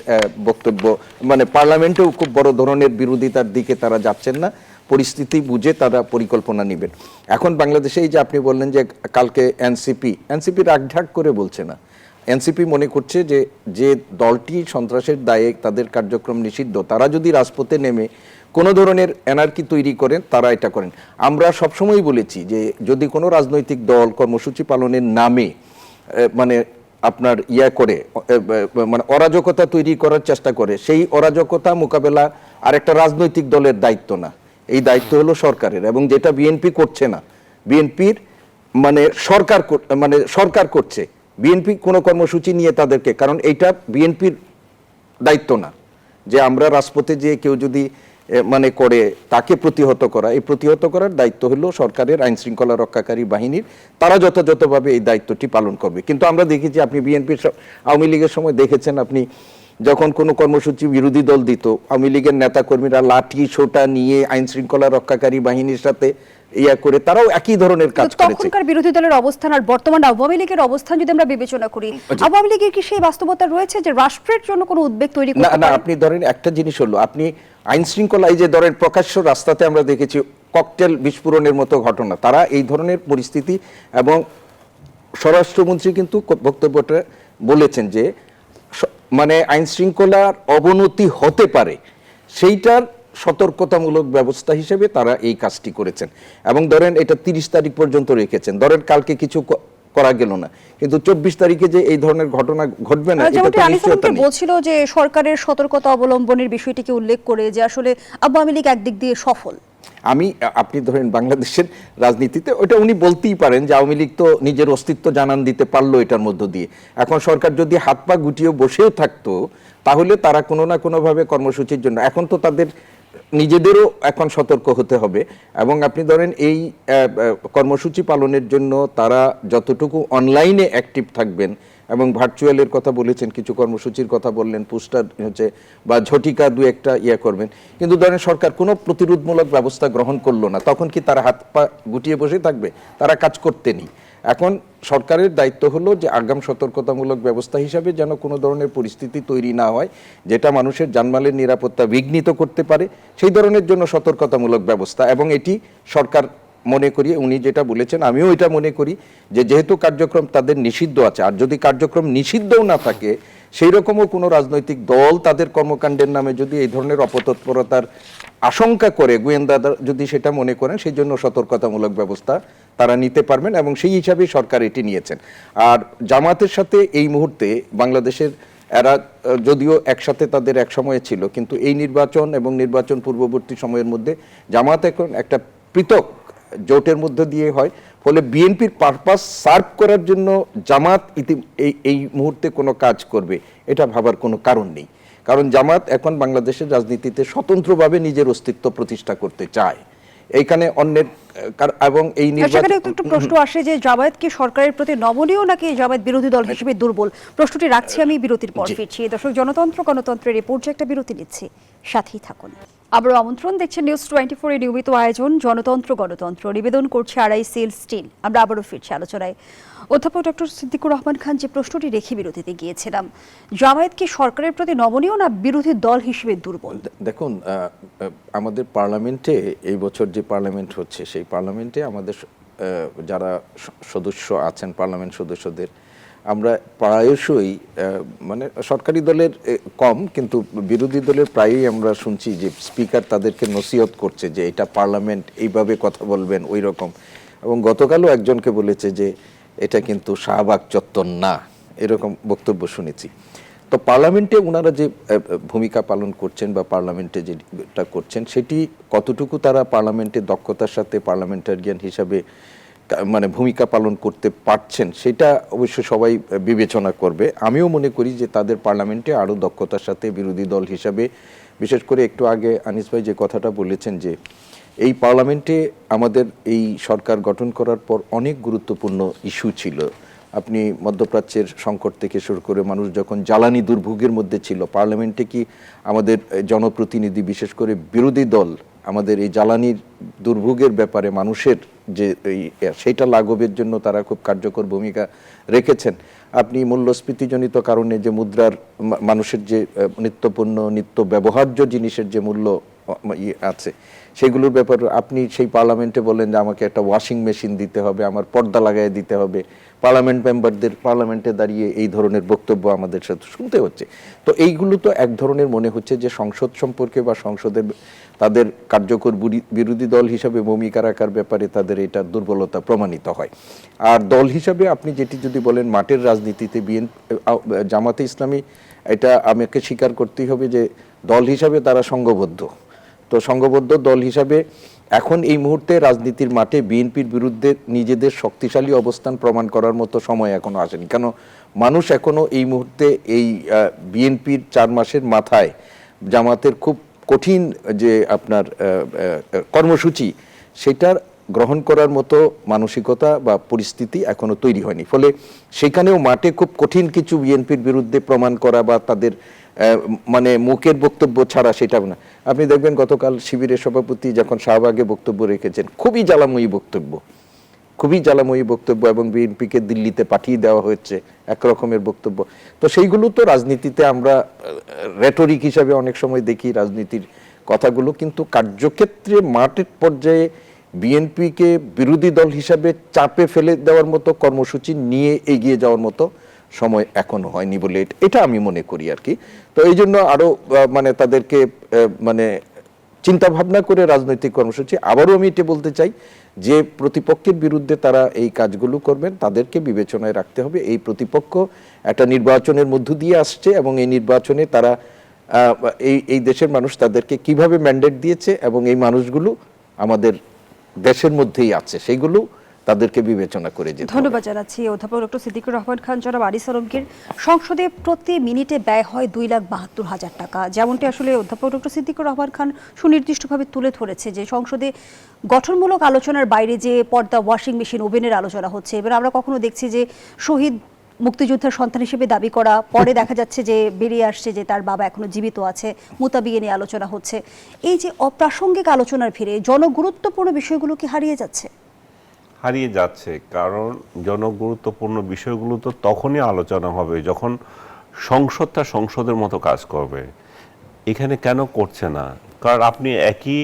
বক্তব্য, মানে পার্লামেন্টেও খুব বড় ধরনের বিরোধিতার দিকে তারা যাচ্ছেন না, পরিস্থিতি বুঝে তারা পরিকল্পনা নেবেন। এখন বাংলাদেশে এই যে আপনি বললেন যে কালকে এনসিপি রাগঢাক করে বলছে না, এনসিপি মনে করছে যে যে দলটি সন্ত্রাসের দায়ে তাদের কার্যক্রম নিষিদ্ধ, তারা যদি রাজপথে নেমে কোনো ধরনের এনার্কি তৈরি করেন, তারা এটা করেন। আমরা সবসময় বলেছি যে যদি কোনো রাজনৈতিক দল কর্মসূচি পালনের নামে মানে আপনার করে মানে অরাজকতা তৈরি করার চেষ্টা করে, সেই অরাজকতা মোকাবেলা আরেকটা রাজনৈতিক দলের দায়িত্ব না, এই দায়িত্ব হলো সরকারের। এবং যেটা বিএনপি করছে না, বিএনপির মানে সরকার করছে, বিএনপি কোনো কর্মসূচি নিয়ে তাদেরকে, কারণ এইটা বিএনপির দায়িত্ব না যে আমরা রাজপথে যে কেউ যদি মানে করে তাকে প্রতিহত করা, এই প্রতিহত করার দায়িত্ব হলো সরকারের আইন শৃঙ্খলা রক্ষাকারী বাহিনীর, তারা যথাযথভাবে এই দায়িত্বটি পালন করবে। কিন্তু আমরা দেখেছি, আপনি বিএনপির আওয়ামী লীগের সময় দেখেছেন, আপনি যখন কোনো কর্মসূচি বিরোধী দল দিত, আওয়ামী লীগের নেতাকর্মীরা লাঠি সোটা নিয়ে আইন শৃঙ্খলা রক্ষাকারী বাহিনীর সাথে করে তারাও একই ধরনের কাজ করেছে। তখনকার বিরোধী দলের অবস্থান আর বর্তমান আওয়ামী লীগের অবস্থান যদি আমরা বিবেচনা করি, আওয়ামী লীগের কি সেই বাস্তবতা রয়েছে যে রাষ্ট্রের জন্য কোনো উদ্বেগ তৈরি করতে পারে? না, আপনি ধরেন একটা জিনিস হলো, আপনি আইন শৃঙ্খলা, এই যে ধরেন প্রকাশ্য রাস্তাতে আমরা দেখেছি ককটেল বিস্ফোরণের মতো ঘটনা, তারা এই ধরনের পরিস্থিতি, এবং স্বরাষ্ট্রমন্ত্রী কিন্তু বক্তব্যটা বলেছেন যে মানে আইন শৃঙ্খলার অবনতি হতে পারে, সেইটার সতর্কতামূলক ব্যবস্থা হিসেবে তারা এই কাজটি করেছেন। এবং ধরেন এটা 30 তারিখ পর্যন্ত রেখেছেন, ধরেন কালকে কিছু করা গেল না, কিন্তু 24 তারিখে যে এই ধরনের ঘটনা ঘটবে না, এটা তো নিশ্চয়তা নেই। বলছিল যে সরকারের সতর্কতা অবলম্বনের বিষয়টিকে উল্লেখ করে যে আসলে আওয়ামী লীগ একদিক দিয়ে সফল। আপনি ধরেন বাংলাদেশের রাজনীতিতে ওটা উনি বলতেই পারেন যে আওয়ামী লীগ তো নিজের অস্তিত্ব জানান দিতে পারলো এটার মধ্য দিয়ে। এখন সরকার যদি হাত পা গুটিয়ে বসেও থাকতো, তাহলে তারা কোনো না কোনোভাবে কর্মসূচির জন্য, এখন তো তাদের নিজেদেরও এখন সতর্ক হতে হবে। এবং আপনি ধরেন এই কর্মসূচি পালনের জন্য তারা যতটুকু অনলাইনে অ্যাক্টিভ থাকবেন, এবং ভার্চুয়ালের কথা বলেছেন, কিছু কর্মসূচির কথা বললেন, পোস্টার হচ্ছে বা ঝটিকা দু একটা করবেন, কিন্তু ধরেন সরকার কোনো প্রতিরোধমূলক ব্যবস্থা গ্রহণ করলো না, তখন কি তারা হাত পা গুটিয়ে বসে থাকবে? তারা কাজ করতে নেই। এখন সরকারের দায়িত্ব হলো যে আগাম সতর্কতামূলক ব্যবস্থা হিসাবে যেন কোনো ধরনের পরিস্থিতি তৈরি না হয় যেটা মানুষের জানমালের নিরাপত্তা বিঘ্নিত করতে পারে, সেই ধরনের জন্য সতর্কতামূলক ব্যবস্থা, এবং এটি সরকার মনে করি, উনি যেটা বলেছেন আমিও এটা মনে করি, যে যেহেতু কার্যক্রম তাদের নিষিদ্ধ আছে, আর যদি কার্যক্রম নিষিদ্ধও না থাকে, সেই রকমও কোনো রাজনৈতিক দল তাদের কর্মকাণ্ডের নামে যদি এই ধরনের অপতৎপরতার আশঙ্কা করে, গোয়েন্দা যদি সেটা মনে করেন, সেই জন্য সতর্কতামূলক ব্যবস্থা তারা নিতে পারবেন, এবং সেই হিসাবেই সরকার এটি নিয়েছেন। আর জামাতের সাথে এই মুহূর্তে বাংলাদেশের, এরা যদিও একসাথে তাদের এক সময়ে ছিল, কিন্তু এই নির্বাচন এবং নির্বাচন পূর্ববর্তী সময়ের মধ্যে জামাত এখন একটা পৃথক জোটের মধ্যে দিয়ে হয়, ফলে বিএনপির পারপাস সার্ভ করার জন্য জামাত এই মুহূর্তে কোনো কাজ করবে এটা ভাবার কোনো কারণ নেই। কারণ জামাত এখন বাংলাদেশের রাজনীতিতে স্বতন্ত্রভাবে নিজের অস্তিত্ব প্রতিষ্ঠা করতে চায়। এইখানে অন্যের এবং এই সেখানে একটু প্রশ্ন আসে যে জামায়াত কি সরকারের প্রতি নমনীয় নাকি জামায়াত বিরোধী দল হিসেবে দুর্বল? প্রশ্নটি রাখছি আমি, বিরতির পর ফিরছি। দর্শক, জনতন্ত্র গণতন্ত্রের এই পর্যায়ে একটা বিরতি নিচ্ছি, সাথেই থাকুন। আবারও আমন্ত্রণ, দেখছেন নিউজ 24 এর নিয়মিত আয়োজন জনতন্ত্র গণতন্ত্র, নিবেদন করছে RICL স্টিল। আমরা আবারও ফিরছি আলোচনায়। অধ্যাপক ডক্টর সিদ্দিকুর রহমান খান, যে প্রশ্নটি রেখে বিরতিতে গিয়েছিলাম, জামায়াত কি সরকারের প্রতি নমনীয় না বিরোধী দল হিসেবে দুর্বল? দেখুন, আমাদের পার্লামেন্টে এই বছর যে পার্লামেন্ট হচ্ছে, সেই পার্লামেন্টে আমাদের যারা সদস্য আছেন, পার্লামেন্ট সদস্যদের আমরা প্রায়শই মানে সরকারি দলের কম, কিন্তু বিরোধী দলের প্রায়ই আমরা শুনছি যে স্পিকার তাদেরকে নসিহত করছে যে এটা পার্লামেন্ট, এইভাবে কথা বলবেন, ওই রকম। এবং গতকালও একজনকে বলেছে যে এটা কিন্তু শাহবাগ চত্বর না, এরকম বক্তব্য শুনেছি। তো পার্লামেন্টে ওনারা যে ভূমিকা পালন করছেন বা পার্লামেন্টে যেটা করছেন, সেটি কতটুকু তারা পার্লামেন্টে দক্ষতার সাথে পার্লামেন্টারিয়ান হিসাবে মানে ভূমিকা পালন করতে পারছেন, সেটা অবশ্য সবাই বিবেচনা করবে। আমিও মনে করি যে তাদের পার্লামেন্টে আরও দক্ষতার সাথে বিরোধী দল হিসাবে, বিশেষ করে একটু আগে আনিস ভাই যে কথাটা বলেছেন যে এই পার্লামেন্টে আমাদের এই সরকার গঠন করার পর অনেক গুরুত্বপূর্ণ ইস্যু ছিল। আপনি মধ্যপ্রাচ্যের সংকট থেকে শুরু করে মানুষ যখন জ্বালানি দুর্ভোগের মধ্যে ছিল, পার্লামেন্টে কি আমাদের জনপ্রতিনিধি, বিশেষ করে বিরোধী দল, আমাদের এই জ্বালানির দুর্ভোগের ব্যাপারে মানুষের যে সেইটা লাঘবের জন্য তারা খুব কার্যকর ভূমিকা রেখেছেন। আপনি মূল্যস্ফীতিজনিত কারণে যে মুদ্রার মানুষের যে নিত্যপণ্য, নিত্য ব্যবহার্য জিনিসের যে মূল্য আছে, সেগুলোর ব্যাপারে আপনি সেই পার্লামেন্টে বলেন যে আমাকে একটা ওয়াশিং মেশিন দিতে হবে, আমার পর্দা লাগাই দিতে হবে, পার্লামেন্ট মেম্বারদের পার্লামেন্টে দাঁড়িয়ে এই ধরনের বক্তব্য আমাদের সাথে শুনতে হচ্ছে। তো এইগুলো তো এক ধরনের মনে হচ্ছে যে সংসদ সম্পর্কে বা সংসদের তাদের কার্যকর বিরোধী দল হিসাবে ভূমিকা রাখার ব্যাপারে তাদের এটা দুর্বলতা প্রমাণিত হয়। আর দল হিসাবে আপনি যেটি যদি বলেন মাঠের রাজনীতিতে জামাতে ইসলামী, এটা আমাকে স্বীকার করতেই হবে যে দল হিসাবে তারা সংঘবদ্ধ। তো সংঘবদ্ধ দল হিসাবে এখন এই মুহূর্তে রাজনীতির মাঠে বিএনপির বিরুদ্ধে নিজেদের শক্তিশালী অবস্থান প্রমাণ করার মতো সময় এখনো আসেনি। কেন, মানুষ এখনো এই মুহূর্তে এই বিএনপির 4 মাসের মাথায় জামাতের খুব কঠিন যে আপনার কর্মসূচি, সেটার গ্রহণ করার মতো মানসিকতা বা পরিস্থিতি এখনো তৈরি হয়নি। ফলে সেখানেও মাঠে খুব কঠিন কিছু বিএনপির বিরুদ্ধে প্রমাণ করা বা তাদের মানে মুখের বক্তব্য ছাড়া সেটা না। আপনি দেখবেন গতকাল শিবিরের সভাপতি যখন শাহবাগে বক্তব্য রেখেছেন, খুবই জ্বালাময়ী বক্তব্য, এবং বিএনপিকে দিল্লিতে পাঠিয়ে দেওয়া হয়েছে একরকমের বক্তব্য। তো সেইগুলো তো রাজনীতিতে আমরা রেটরিক হিসাবে অনেক সময় দেখি রাজনীতির কথাগুলো, কিন্তু কার্যক্ষেত্রে মাঠের পর্যায়ে বিএনপিকে বিরোধী দল হিসাবে চাপে ফেলে দেওয়ার মতো কর্মসূচি নিয়ে এগিয়ে যাওয়ার মতো সময় এখনো হয়নি বলে এটা আমি মনে করি আর কি। তো এই জন্য আরো মানে তাদেরকে মানে চিন্তা ভাবনা করে রাজনৈতিক কর্মসূচি, আবারও আমি এটা বলতে চাই যে প্রতিপক্ষের বিরুদ্ধে তারা এই কাজগুলো করবেন, তাদেরকে বিবেচনায় রাখতে হবে। এই প্রতিপক্ষ একটা নির্বাচনের মধ্য দিয়ে আসছে, এবং এই নির্বাচনে তারা এই দেশের মানুষ তাদেরকে কিভাবে ম্যান্ডেট দিয়েছে, এবং এই মানুষগুলো আমাদের দেশের মধ্যেই আছে, সেইগুলো তাদেরকে বিবেচনা করে যেতে হবে। ধন্যবাদ জানাচ্ছি অধ্যাপক ডক্টর সিদ্দিকুর রহমান খান। জনাব আনিস আলমগীর, সংসদে প্রতি মিনিটে ব্যয় হয় 2,72,000 টাকা, যেমনটি আসলে অধ্যাপক ডক্টর সিদ্দিকুর রহমান খান সুনির্দিষ্টভাবে তুলে ধরেছে যে সংসদে গঠনমূলক আলোচনার বাইরে যে পর্দা, ওয়াশিং মেশিন, ওভেনের আলোচনা হচ্ছে। এবার আমরা কখনো দেখছি যে শহীদ মুক্তিযোদ্ধার সন্তান হিসেবে দাবি করা, পরে দেখা যাচ্ছে যে বেরিয়ে আসছে যে তার বাবা এখনো জীবিত আছে, মোতাবিয়ে নিয়ে আলোচনা হচ্ছে। এই যে অপ্রাসঙ্গিক আলোচনার ভিড়ে জনগুরুত্বপূর্ণ বিষয়গুলো কি হারিয়ে যাচ্ছে? হারিয়ে যাচ্ছে, কারণ জনগুরুত্বপূর্ণ বিষয়গুলো তো তখনই আলোচনা হবে যখন সংসদটা সংসদের মতো কাজ করবে। এখানে কেন করছে না? কারণ আপনি একই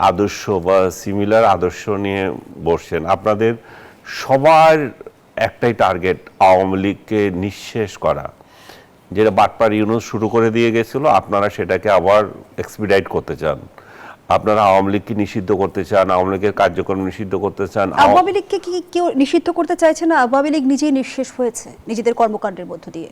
আদর্শ বা সিমিলার আদর্শ নিয়ে বসছেন। আপনাদের সবার একটাই টার্গেট আওয়ামী লীগকে নিঃশেষ করা, যেটা বাটপার ইউনূস শুরু করে দিয়ে গেছিল, আপনারা সেটাকে আবার এক্সপিডাইট করতে চান। আপনারা আওয়ামী লীগকে নিষিদ্ধ করতে চান, আওয়ামী লীগের কার্যক্রম নিষিদ্ধ করতে চান। আওয়ামী লীগকে কি কেউ নিষিদ্ধ করতে চাইছে না? আওয়ামী লীগ নিজেই নিঃশেষ হয়েছে নিজেদের কর্মকাণ্ডের মধ্য দিয়ে।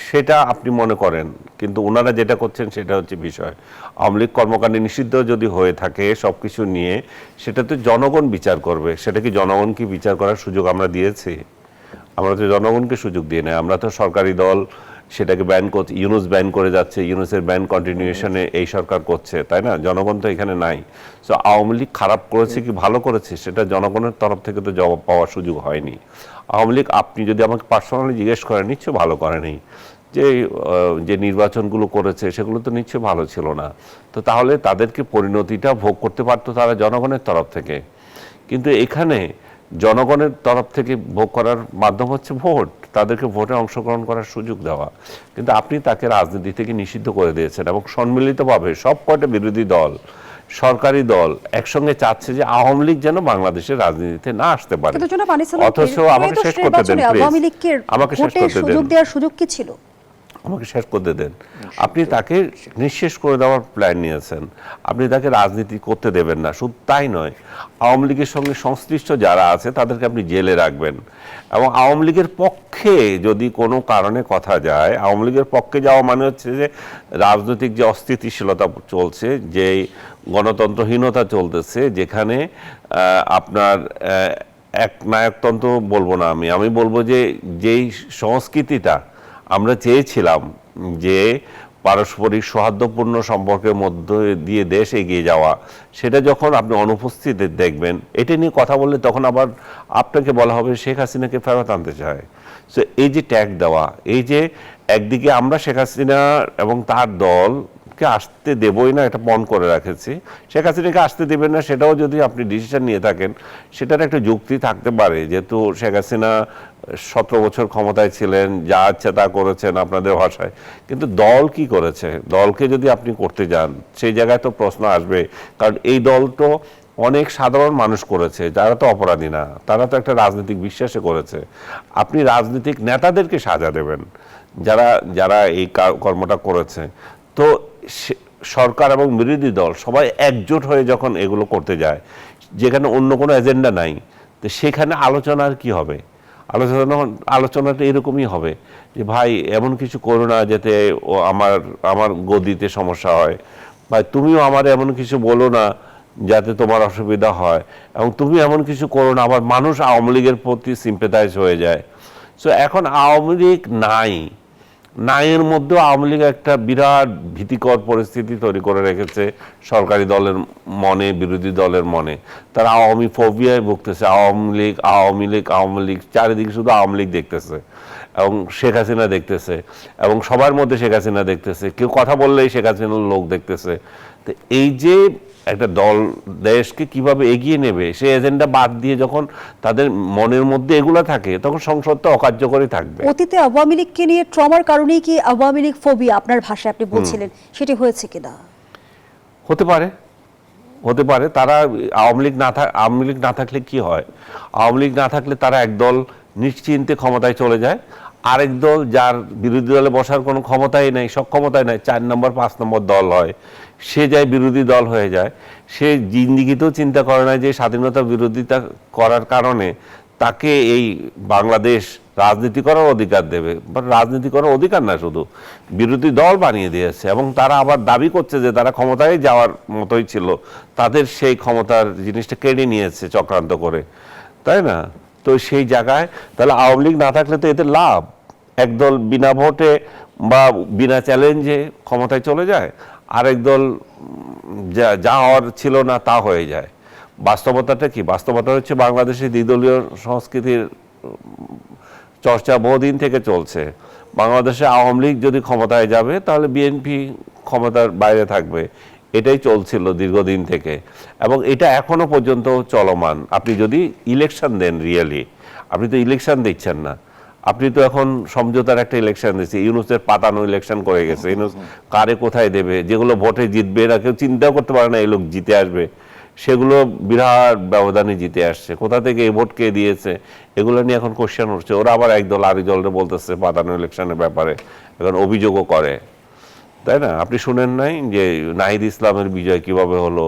সেটা আপনি মনে করেন, কিন্তু ওনারা যেটা করছেন সেটা হচ্ছে বিষয়। আওয়ামী লীগ কর্মকাণ্ডে নিষিদ্ধ যদি হয়ে থাকে সবকিছু নিয়ে, সেটা তো জনগণ বিচার করবে। সেটা কি জনগণ কি বিচার করার সুযোগ আমরা দিয়েছি? আমরা তো জনগণকে সুযোগ দিয়ে নেই। আমরা তো সরকারি দল, সেটাকে ব্যান করছে, ইউনূস ব্যান করে যাচ্ছে, ইউনূসের ব্যান কন্টিনিউশনে এই সরকার করছে, তাই না? জনগণ তো এখানে নাই। সো আওয়ামী লীগ খারাপ করেছে কি ভালো করেছে, সেটা জনগণের তরফ থেকে তো জবাব পাওয়ার সুযোগ হয়নি। আওয়ামী লীগ, আপনি যদি আমাকে পার্সোনালি জিজ্ঞেস করেন, নিশ্চয় ভালো করেনি। যে নির্বাচনগুলো করেছে সেগুলো তো নিশ্চয় ভালো ছিল না। তো তাহলে তাদেরকে পরিণতিটা ভোগ করতে পারতো তারা জনগণের তরফ থেকে। কিন্তু এখানে জনগণের তরফ থেকে ভোগ করার মাধ্যম হচ্ছে ভোট, তাদেরকে ভোটে অংশগ্রহণ করার সুযোগ দেওয়া। কিন্তু আপনি তাকে রাজনীতি থেকে নিষিদ্ধ করে দিয়েছেন, এবং সম্মিলিতভাবে সব কয়টা বিরোধী দল, সরকারি দল একসঙ্গে চাচ্ছে যে আওয়ামী লীগ যেন বাংলাদেশের রাজনীতিতে না আসতে পারে। অথচ আমাকে শেষ করতে দেন প্লিজ, আমাকে শেষ করতে দেন, সুযোগ দেওয়ার সুযোগ কি ছিল? আমাকে শেষ করতে দেন। আপনি তাকে নিঃশেষ করে দেওয়ার প্ল্যান নিয়েছেন, আপনি তাকে রাজনীতি করতে দেবেন না। শুধু তাই নয়, আওয়ামী লীগের সঙ্গে সংশ্লিষ্ট যারা আছে তাদেরকে আপনি জেলে রাখবেন। এবং আওয়ামী লীগের পক্ষে যদি কোনো কারণে কথা যায়, আওয়ামী লীগের পক্ষে যাওয়া মানে হচ্ছে যে রাজনৈতিক যে অস্থিতিশীলতা চলছে, যে গণতন্ত্রহীনতা চলতেছে, যেখানে আপনার এক নায়কতন্ত্র বলবো না, আমি বলবো যে যেই সংস্কৃতিটা আমরা চেয়েছিলাম, যে পারস্পরিক সৌহার্দ্যপূর্ণ সম্পর্কের মধ্যে দিয়ে দেশ এগিয়ে যাওয়া, সেটা যখন আপনি অনুপস্থিত দেখবেন, এটা নিয়ে কথা বললে তখন আবার আপনাকে বলা হবে শেখ হাসিনাকে ফেরত আনতে চায়। সো এই যে ট্যাগ দেওয়া, এই যে একদিকে আমরা শেখ হাসিনা এবং তার দলকে আসতে দেবই না, এটা পণ করে রাখেছি, শেখ হাসিনাকে আসতে দেবেন না, সেটাও যদি আপনি ডিসিশন নিয়ে থাকেন, সেটার একটা যুক্তি থাকতে পারে। যেহেতু শেখ হাসিনা 17 বছর ক্ষমতায় ছিলেন, যা ইচ্ছা তা করেছেন আপনাদের ভাষায়, কিন্তু দল কি করেছে? দলকে যদি আপনি করতে যান, সেই জায়গায় তো প্রশ্ন আসবে। কারণ এই দল তো অনেক সাধারণ মানুষ করেছে, যারা তো অপরাধী না, তারা তো একটা রাজনৈতিক বিশ্বাসে করেছে। আপনি রাজনৈতিক নেতাদেরকে সাজা দেবেন যারা যারা এই কর্মটা করেছে। তো সরকার এবং বিরোধী দল সবাই একজোট হয়ে যখন এগুলো করতে যায়, যেখানে অন্য কোনো এজেন্ডা নাই, তো সেখানে আলোচনার কি হবে? আলোচনাটা এরকমই হবে যে ভাই এমন কিছু করো না যাতে আমার গদিতে সমস্যা হয়, ভাই তুমিও আমার এমন কিছু বলো না যাতে তোমার অসুবিধা হয়, এবং তুমি এমন কিছু করো না আবার মানুষ আওয়ামী লীগের প্রতি সিম্পেথাইজ হয়ে যায়। সো এখন আওয়ামী লীগ নাইয়ের মধ্যেও আওয়ামী লীগ একটা বিরাট ভীতিকর পরিস্থিতি তৈরি করে রেখেছে সরকারি দলের মনে, বিরোধী দলের মনে। তারা আওয়ামী ফোবিয়ায় ভুগতেছে, আওয়ামী লীগ চারিদিকে শুধু আওয়ামী লীগ দেখতেছে, এবং শেখ হাসিনা দেখতেছে, এবং সবার মধ্যে শেখ হাসিনা দেখতেছে, কেউ কথা বললেই শেখ হাসিনার লোক দেখতেছে। তো এই যে একটা দল দেশকে কিভাবে এগিয়ে নেবে, সেই এজেন্ডা বাদ দিয়ে যখন তাদের মনের মধ্যে এগুলো থাকে, তখন সংসদটা অকার্যকরী থাকবে। অতীতে আওয়ামী লীগকে নিয়ে ট্রমার কারণেই কি আওয়ামী লীগ ফোবিয়া, আপনার ভাষায় আপনি বলছিলেন, সেটি হয়েছে কিনা? হতে পারে। তারা আওয়ামী লীগ না থাকলে কি হয়? আওয়ামী লীগ না থাকলে তারা একদল নিশ্চিন্তে ক্ষমতায় চলে যায়, আরেক দল যার বিরোধী দলে বসার কোনো ক্ষমতাই নাই, সক্ষমতাই নাই, 4 নম্বর 5 নম্বর দল হয়, সে যায় বিরোধী দল হয়ে যায়। সে জিন্দিগিতেও চিন্তা করে না যে স্বাধীনতা বিরোধিতা করার কারণে তাকে এই বাংলাদেশ রাজনীতি করার অধিকার দেবে। বাট রাজনীতি করার অধিকার না, শুধু বিরোধী দল বানিয়ে দিয়েছে, এবং তারা আবার দাবি করছে যে তারা ক্ষমতায় যাওয়ার মতোই ছিল, তাদের সেই ক্ষমতার জিনিসটা কেড়ে নিয়েছে চক্রান্ত করে, তাই না? তো সেই জায়গায় তাহলে আওয়ামী লীগ না থাকলে তো এদের লাভ, একদল বিনা ভোটে বা বিনা চ্যালেঞ্জে ক্ষমতায় চলে যায়, আরেক দল যা হওয়ার ছিল না তা হয়ে যায়। বাস্তবতাটা কি? বাস্তবতা হচ্ছে বাংলাদেশের দ্বিদলীয় সংস্কৃতির চর্চা বহুদিন থেকে চলছে। বাংলাদেশে আওয়ামী লীগ যদি ক্ষমতায় যাবে তাহলে বিএনপি ক্ষমতার বাইরে থাকবে, এটাই চলছিল দীর্ঘদিন থেকে, এবং এটা এখনো পর্যন্ত চলমান। আপনি যদি ইলেকশন দেন, রিয়েলি আপনি তো ইলেকশন দিচ্ছেন না, আপনি তো এখন সমঝোতার একটা ইলেকশন দিচ্ছেন। ইউনূসের পাতানো ইলেকশন করে গেছে, ইউনূস কারে কোথায় দেবে, যেগুলো ভোটে জিতবে এরা কেউ চিন্তাও করতে পারে না এই লোক জিতে আসবে। সেগুলো বিরাট ব্যবধানে জিতে আসছে, কোথা থেকে এই ভোট কে দিয়েছে এগুলো নিয়ে এখন কোশ্চেন উঠছে। ওরা আবার একদল আরেক দলরে বলতেছে পাতানো ইলেকশনের ব্যাপারে, এখন অভিযোগও করে, তাই না? আপনি শুনেন নাই যে নাহিদ ইসলামের বিজয় কিভাবে হলো,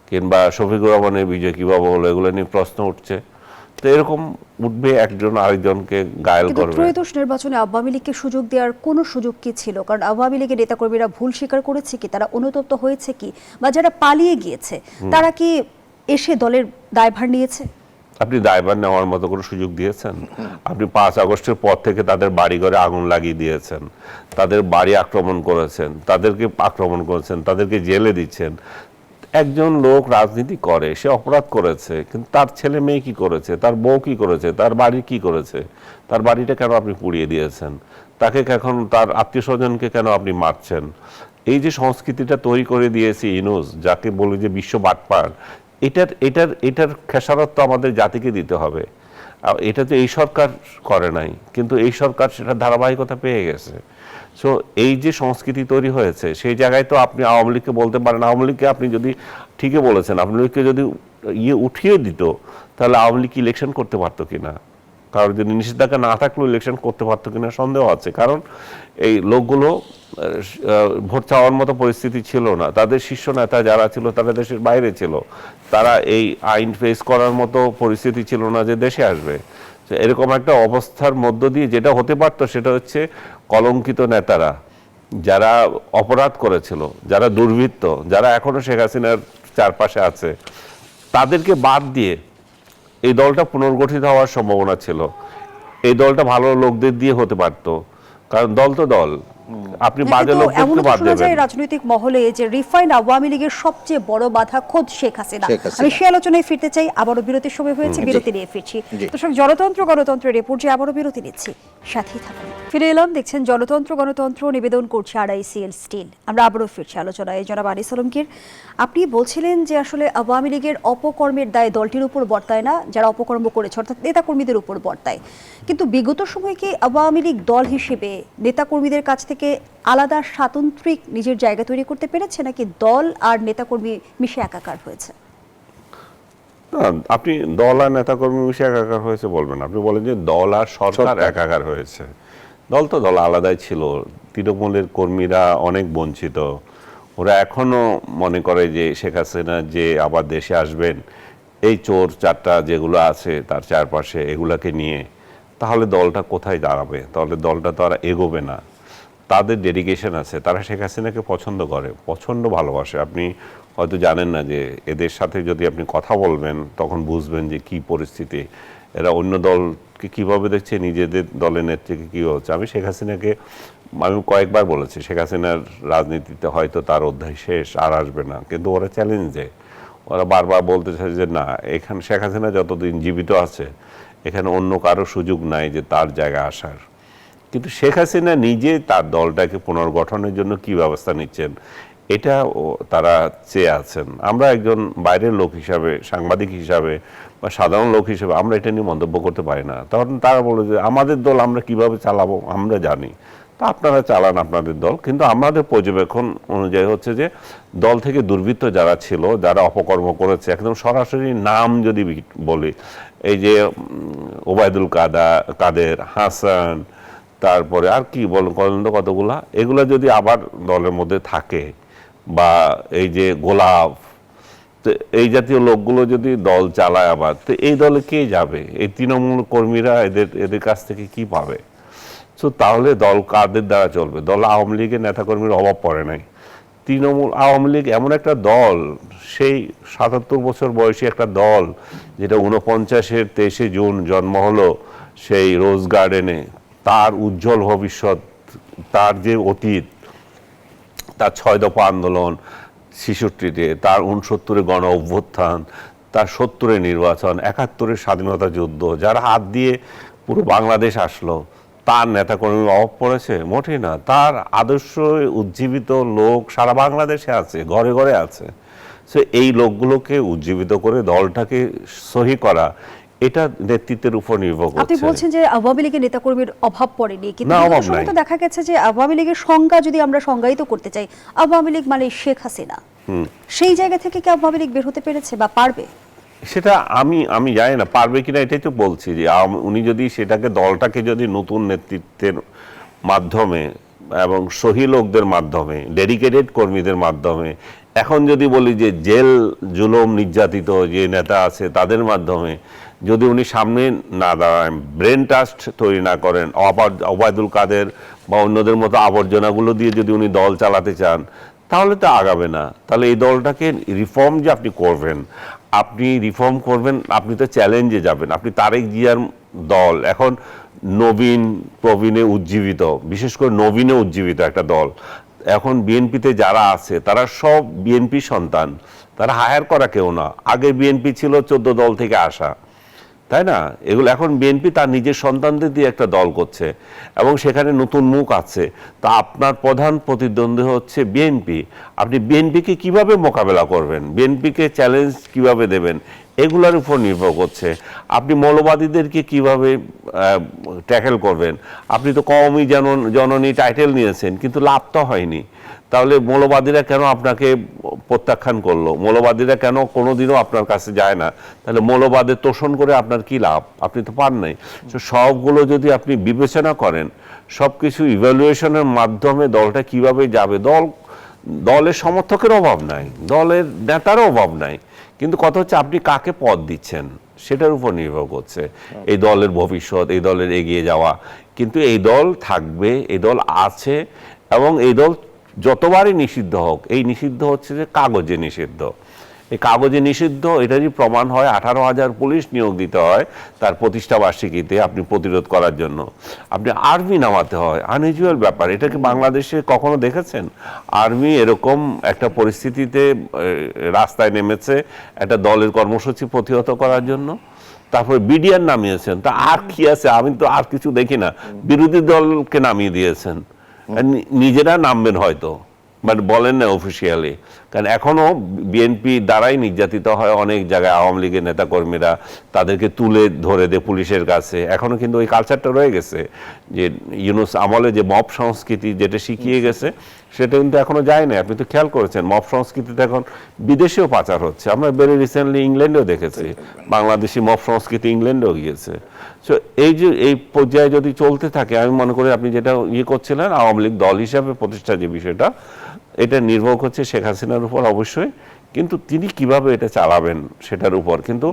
কিংবা শফিকুর রহমানের বিজয় কিভাবে হলো, এগুলো নিয়ে প্রশ্ন উঠছে। তো এরকম উঠবে, একজন আরেকজনকে গায়েল কিন্তু করবে। ত্রয়োদশ নির্বাচনে আওয়ামী লীগকে সুযোগ দেওয়ার কোনো সুযোগ কি ছিল? কারণ আওয়ামী লীগের নেতাকর্মীরা ভুল স্বীকার করেছে কি, তারা অনুতপ্ত হয়েছে কি, বা যারা পালিয়ে গিয়েছে তারা কি এসে দলের দায়ভার নিয়েছে? আপনি দায়ভার নেওয়ার মতো কোনো সুযোগ দিয়েছেন? আপনি 5 আগস্টের পর থেকে তাদের বাড়ি ঘরে আগুন লাগিয়ে দিয়েছেন, তাদের বাড়ি আক্রমণ করেছেন, তাদেরকে আক্রমণ করেছেন, তাদেরকে জেলে দিচ্ছেন। একজন লোক রাজনীতি করে, সে অপরাধ করেছে, কিন্তু তার ছেলে মেয়ে কি করেছে, তার বউ কি করেছে, তার বাড়ি কি করেছে, তার বাড়িটা কেন আপনি পুড়িয়ে দিয়েছেন, তাকে এখন তার আত্মীয় স্বজনকে কেন আপনি মারছেন? এই যে সংস্কৃতিটা তৈরি করে দিয়েছে ইউনূস, যাকে বলে যে বিশ্ব বাটপার, এটার খেসারত তো আমাদের জাতিকে দিতে হবে। এটা তো এই সরকার করে নাই, কিন্তু এই সরকার সেটা ধারাবাহিকতা পেয়ে গেছে। সো এই যে সংস্কৃতি তৈরি হয়েছে, সেই জায়গায় তো আপনি আওয়ামী লীগকে বলতে পারেন, আওয়ামী লীগকে আপনি যদি ঠিকই বলেছেন, আওয়ামী লীগকে যদি উঠিয়ে দিত, তাহলে আওয়ামী লীগ ইলেকশন করতে পারতো কিনা, কারণ যদি নিষেধাজ্ঞা না থাকলেও ইলেকশন করতে পারতো কিনা সন্দেহ আছে। কারণ এই লোকগুলো ভোট চাওয়ার মতো পরিস্থিতি ছিল না, তাদের শীর্ষ নেতা যারা ছিল তারা দেশের বাইরে ছিল, তারা এই আইন ফেস করার মতো পরিস্থিতি ছিল না যে দেশে আসবে। এরকম একটা অবস্থার মধ্য দিয়ে যেটা হতে পারতো সেটা হচ্ছে কলঙ্কিত নেতারা, যারা অপরাধ করেছিল, যারা দুর্বৃত্ত, যারা এখনো শেখ হাসিনার চারপাশে আছে, তাদেরকে বাদ দিয়ে এই দলটা পুনর্গঠিত হওয়ার সম্ভাবনা ছিল। এই দলটা ভালো লোকদের দিয়ে হতে পারতো, কারণ দল তো দল, আপনি বাজে কিন্তু এমন লোকদেরকে বাদ শোনা যায় দেবেন। রাজনৈতিক মহলে যে রিফাইন্ড আওয়ামী লীগের সবচেয়ে বড় বাধা খোদ শেখ হাসিনা। শেখ হাসিনা। আমি সে আলোচনায় ফিরতে চাই, আবারও বিরতির সময় হয়েছে, বিরতি নিয়ে ফিরছি। জি। দর্শক, জনতন্ত্র গণতন্ত্রের এ পর্যায়ে আবারও বিরতি নিচ্ছি, সাথেই থাকুন। ফিরে এলাম, দেখছেন জনতন্ত্র গণতন্ত্র, নিবেদন করছে RICL স্টিল। আমরা আবারও ফিরছি আলোচনায়। জনাব আনিস আলমগীর, আপনি বলছিলেন যে আসলে আওয়ামী লীগের অপকর্মের দায় দলটির উপর বর্তায় না, যারা অপকর্ম করেছে অর্থাৎ নেতাকর্মীদের উপর বর্তায়। কিন্তু বিগত সময়ে কি আওয়ামী লীগ দল হিসেবে নেতাকর্মীদের কাছ থেকে আলাদা স্বাতন্ত্রিক নিজের জায়গা তৈরি করতে পেরেছে, নাকি দল আর নেতাকর্মী মিশে একাকার হয়েছে? না, আপনি দল আর নেতাকর্মী মিশে একাকার হয়েছে বলবেন, আপনি বলেন যে দল আর সরকার একাকার হয়েছে। দল তো দল আলাদাই ছিল, তৃণমূলের কর্মীরা অনেক বঞ্চিত, ওরা এখনো মনে করে যে শেখ হাসিনা যে আবার দেশে আসবেন, এই চোর চারটা যেগুলো আছে তার চারপাশে, এগুলাকে নিয়ে তাহলে দলটা কোথায় দাঁড়াবে, তাহলে দলটা তো আর এগোবে না। তাদের ডেডিকেশন আছে, তারা শেখ হাসিনাকে পছন্দ করে, প্রচণ্ড ভালোবাসে। আপনি হয়তো জানেন না যে এদের সাথে যদি আপনি কথা বলবেন তখন বুঝবেন যে কি পরিস্থিতি, এরা অন্য দলকে কিভাবে দেখছে, নিজেদের দলের নেত্রীকে কী হচ্ছে। আমি শেখ হাসিনাকে আমি কয়েকবার বলেছি, শেখ হাসিনার রাজনীতিতে হয়তো তার অধ্যায় শেষ, আর আসবে না, কিন্তু ওরা চ্যালেঞ্জ দেয়, ওরা বারবার বলতে চায় যে না, এখানে শেখ হাসিনা যতদিন জীবিত আছে এখানে অন্য কারো সুযোগ নাই যে তার জায়গায় আসার। কিন্তু শেখ হাসিনা নিজে তার দলটাকে পুনর্গঠনের জন্য কি ব্যবস্থা নিচ্ছেন এটা তারা চেয়ে আছেন। আমরা একজন বাইরের লোক হিসাবে, সাংবাদিক হিসাবে বা সাধারণ লোক হিসেবে আমরা এটা নিয়ে মন্তব্য করতে পারি না। তখন তারা বলে যে আমাদের দল আমরা কিভাবে চালাবো আমরা জানি, তা আপনারা চালান আপনাদের দল, কিন্তু আমাদের পর্যবেক্ষণ অনুযায়ী হচ্ছে যে দল থেকে দুর্বৃত্ত যারা ছিল, যারা অপকর্ম করেছে, একদম সরাসরি নাম যদি বলি, এই যে ওবায়দুল কাদের, হাসান, তারপরে আর কি বলেন তো কতগুলা, এগুলা যদি আবার দলের মধ্যে থাকে, বা এই যে গোলাপ, তো এই জাতীয় লোকগুলো যদি দল চালায় আবার, তো এই দলে কে যাবে? এই তৃণমূল কর্মীরা এদের কাছ থেকে কি পাবে? তো তাহলে দল কাদের দ্বারা চলবে? দল আওয়ামী লীগের নেতাকর্মীর অভাব পড়ে নাই। তৃণমূল আওয়ামী লীগ এমন একটা দল, সেই ৭৭ বছর বয়সী একটা দল, যেটা 49-এর 23শে জুন জন্ম হলো সেই রোজ গার্ডেনে, তার উজ্জ্বল ভবিষ্যৎ, তার যে অতীত, তার ৬ দফা আন্দোলন ৬৬-তে, তার ৬৯-এ গণ অভ্যুত্থান, তার ৭০-এ নির্বাচন, ৭১-এর স্বাধীনতা যুদ্ধ, যারা হাত দিয়ে পুরো বাংলাদেশ আসলো, তার নেতাকর্মীর অভাব পড়েছে? মোটেই না। তার আদর্শ উজ্জীবিত লোক সারা বাংলাদেশে আছে, ঘরে ঘরে আছে। সো এই লোকগুলোকে উজ্জীবিত করে দলটাকে সহি করা, এটা নেতৃত্বের উপর নির্ভর করছে। আপনি বলছেন যে আওয়ামী লীগের নেতাকর্মীর অভাব পড়েনি, কিন্তু না, অভাব বিগত সময়ে নাই। তো দেখা গেছে যে আওয়ামী লীগের সংজ্ঞা যদি আমরা সংজ্ঞায়িত করতে চাই, আওয়ামী লীগ মানে শেখ হাসিনা, সেই জায়গা থেকে কি আওয়ামী লীগ বের হতে পেরেছে বা পারবে? সেটা আমি জানি না পারবে কিনা, এটাই তো বলছি যে উনি যদি সেটাকে, দলটাকে যদি নতুন নেতৃত্বের মাধ্যমে এবং সহি লোকদের মাধ্যমে, ডেডিকেটেড কর্মীদের মাধ্যমে, এখন যদি বলি যে জেল জুলুম নির্যাতিত যে নেতা আছে তাদের মাধ্যমে যদি উনি সামনে না দাঁড়ান, ব্রেন ট্রাস্ট তৈরি না করেন, ওবায়দুল কাদের বা অন্যদের মতো আবর্জনাগুলো দিয়ে যদি উনি দল চালাতে চান, তাহলে তো আগাবে না। তাহলে এই দলটাকে রিফর্ম যে আপনি করবেন, আপনি তো চ্যালেঞ্জে যাবেন। আপনি তারেক জিয়ার দল এখন নবীন প্রবীণে উজ্জীবিত, বিশেষ করে নবীনে উজ্জীবিত একটা দল। এখন বিএনপিতে যারা আছে তারা সব বিএনপি সন্তান, তারা হায়ার করা কেউ না। আগে বিএনপি ছিল 14 দল থেকে আসা, তাই না? এগুলো এখন বিএনপি তার নিজের সন্তানদের দিয়ে একটা দল করছে এবং সেখানে নতুন মুখ আছে। তা আপনার প্রধান প্রতিদ্বন্দ্বী হচ্ছে বিএনপি। আপনি বিএনপিকে কিভাবে মোকাবেলা করবেন, বিএনপিকে চ্যালেঞ্জ কিভাবে দেবেন, এগুলোর উপর নির্ভর করছে। আপনি মৌলবাদীদেরকে কিভাবে ট্যাকেল করবেন। আপনি তো কওমি জননী টাইটেল নিয়েছেন, কিন্তু লাভ তো হয়নি। তাহলে মৌলবাদীরা কেন আপনাকে প্রত্যাখ্যান করলো? মৌলবাদীরা কেন কোনোদিনও আপনার কাছে যায় না? তাহলে মৌলবাদের তোষণ করে আপনার কি লাভ? আপনি তো পান নাই। তো সবগুলো যদি আপনি বিবেচনা করেন, সব কিছু ইভ্যালুয়েশনের মাধ্যমে দলটা কিভাবে যাবে, দলের সমর্থকের অভাব নাই, দলের নেতারও অভাব নাই, কিন্তু কথা হচ্ছে আপনি কাকে পদ দিচ্ছেন সেটার উপর নির্ভর করছে এই দলের ভবিষ্যৎ, এই দলের এগিয়ে যাওয়া। কিন্তু এই দল থাকবে, এই দল আছে, এবং এই দল যতবারই নিষিদ্ধ হোক, এই নিষিদ্ধ হচ্ছে যে কাগজে নিষিদ্ধ। এই কাগজে নিষিদ্ধ এটারই প্রমাণ হয় 18,000 পুলিশ নিয়োগ দিতে হয় তার প্রতিষ্ঠা বার্ষিকীতে আপনি প্রতিরোধ করার জন্য। আপনি আর্মি নামাতে হয়, আনইউজুয়াল ব্যাপার। এটাকে বাংলাদেশে কখনো দেখেছেন? আর্মি এরকম একটা পরিস্থিতিতে রাস্তায় নেমেছে একটা দলের কর্মসূচি প্রতিহত করার জন্য। তারপরে বিডিআর নামিয়েছেন, তা আর কি আছে? আমি তো আর কিছু দেখি না। বিরোধী দলকে নামিয়ে দিয়েছেন, নিজেরা নামবেন হয়তো, বাট বলেন না অফিসিয়ালি। কারণ এখনো বিএনপি দ্বারাই নির্যাতিত হয় অনেক জায়গায়। আওয়ামী লীগের নেতাকর্মীরা তাদেরকে তুলে ধরে দেয় পুলিশের কাছে। এখনো কিন্তু ওই কালচারটা রয়ে গেছে যে ইউনুস আমলে যে মব সংস্কৃতি যেটা শিখিয়ে গেছে, সেটা কিন্তু এখনো যায় না। আপনি তো খেয়াল করেছেন মব সংস্কৃতিতে এখন বিদেশেও পাচার হচ্ছে। আমরা ভেরি রিসেন্টলি ইংল্যান্ডেও দেখেছি বাংলাদেশি মব সংস্কৃতি ইংল্যান্ডেও গিয়েছে। সো এই যে এই পর্যায়ে যদি চলতে থাকে, আমি মনে করি আপনি যেটা করছিলেন আওয়ামী লীগ দল হিসাবে প্রতিষ্ঠা যে বিষয়টা, এটা নির্ভর করছে শেখ হাসিনার উপর অবশ্যই, কিন্তু তিনি কিভাবে এটা চালাবেন সেটার উপর কিন্তু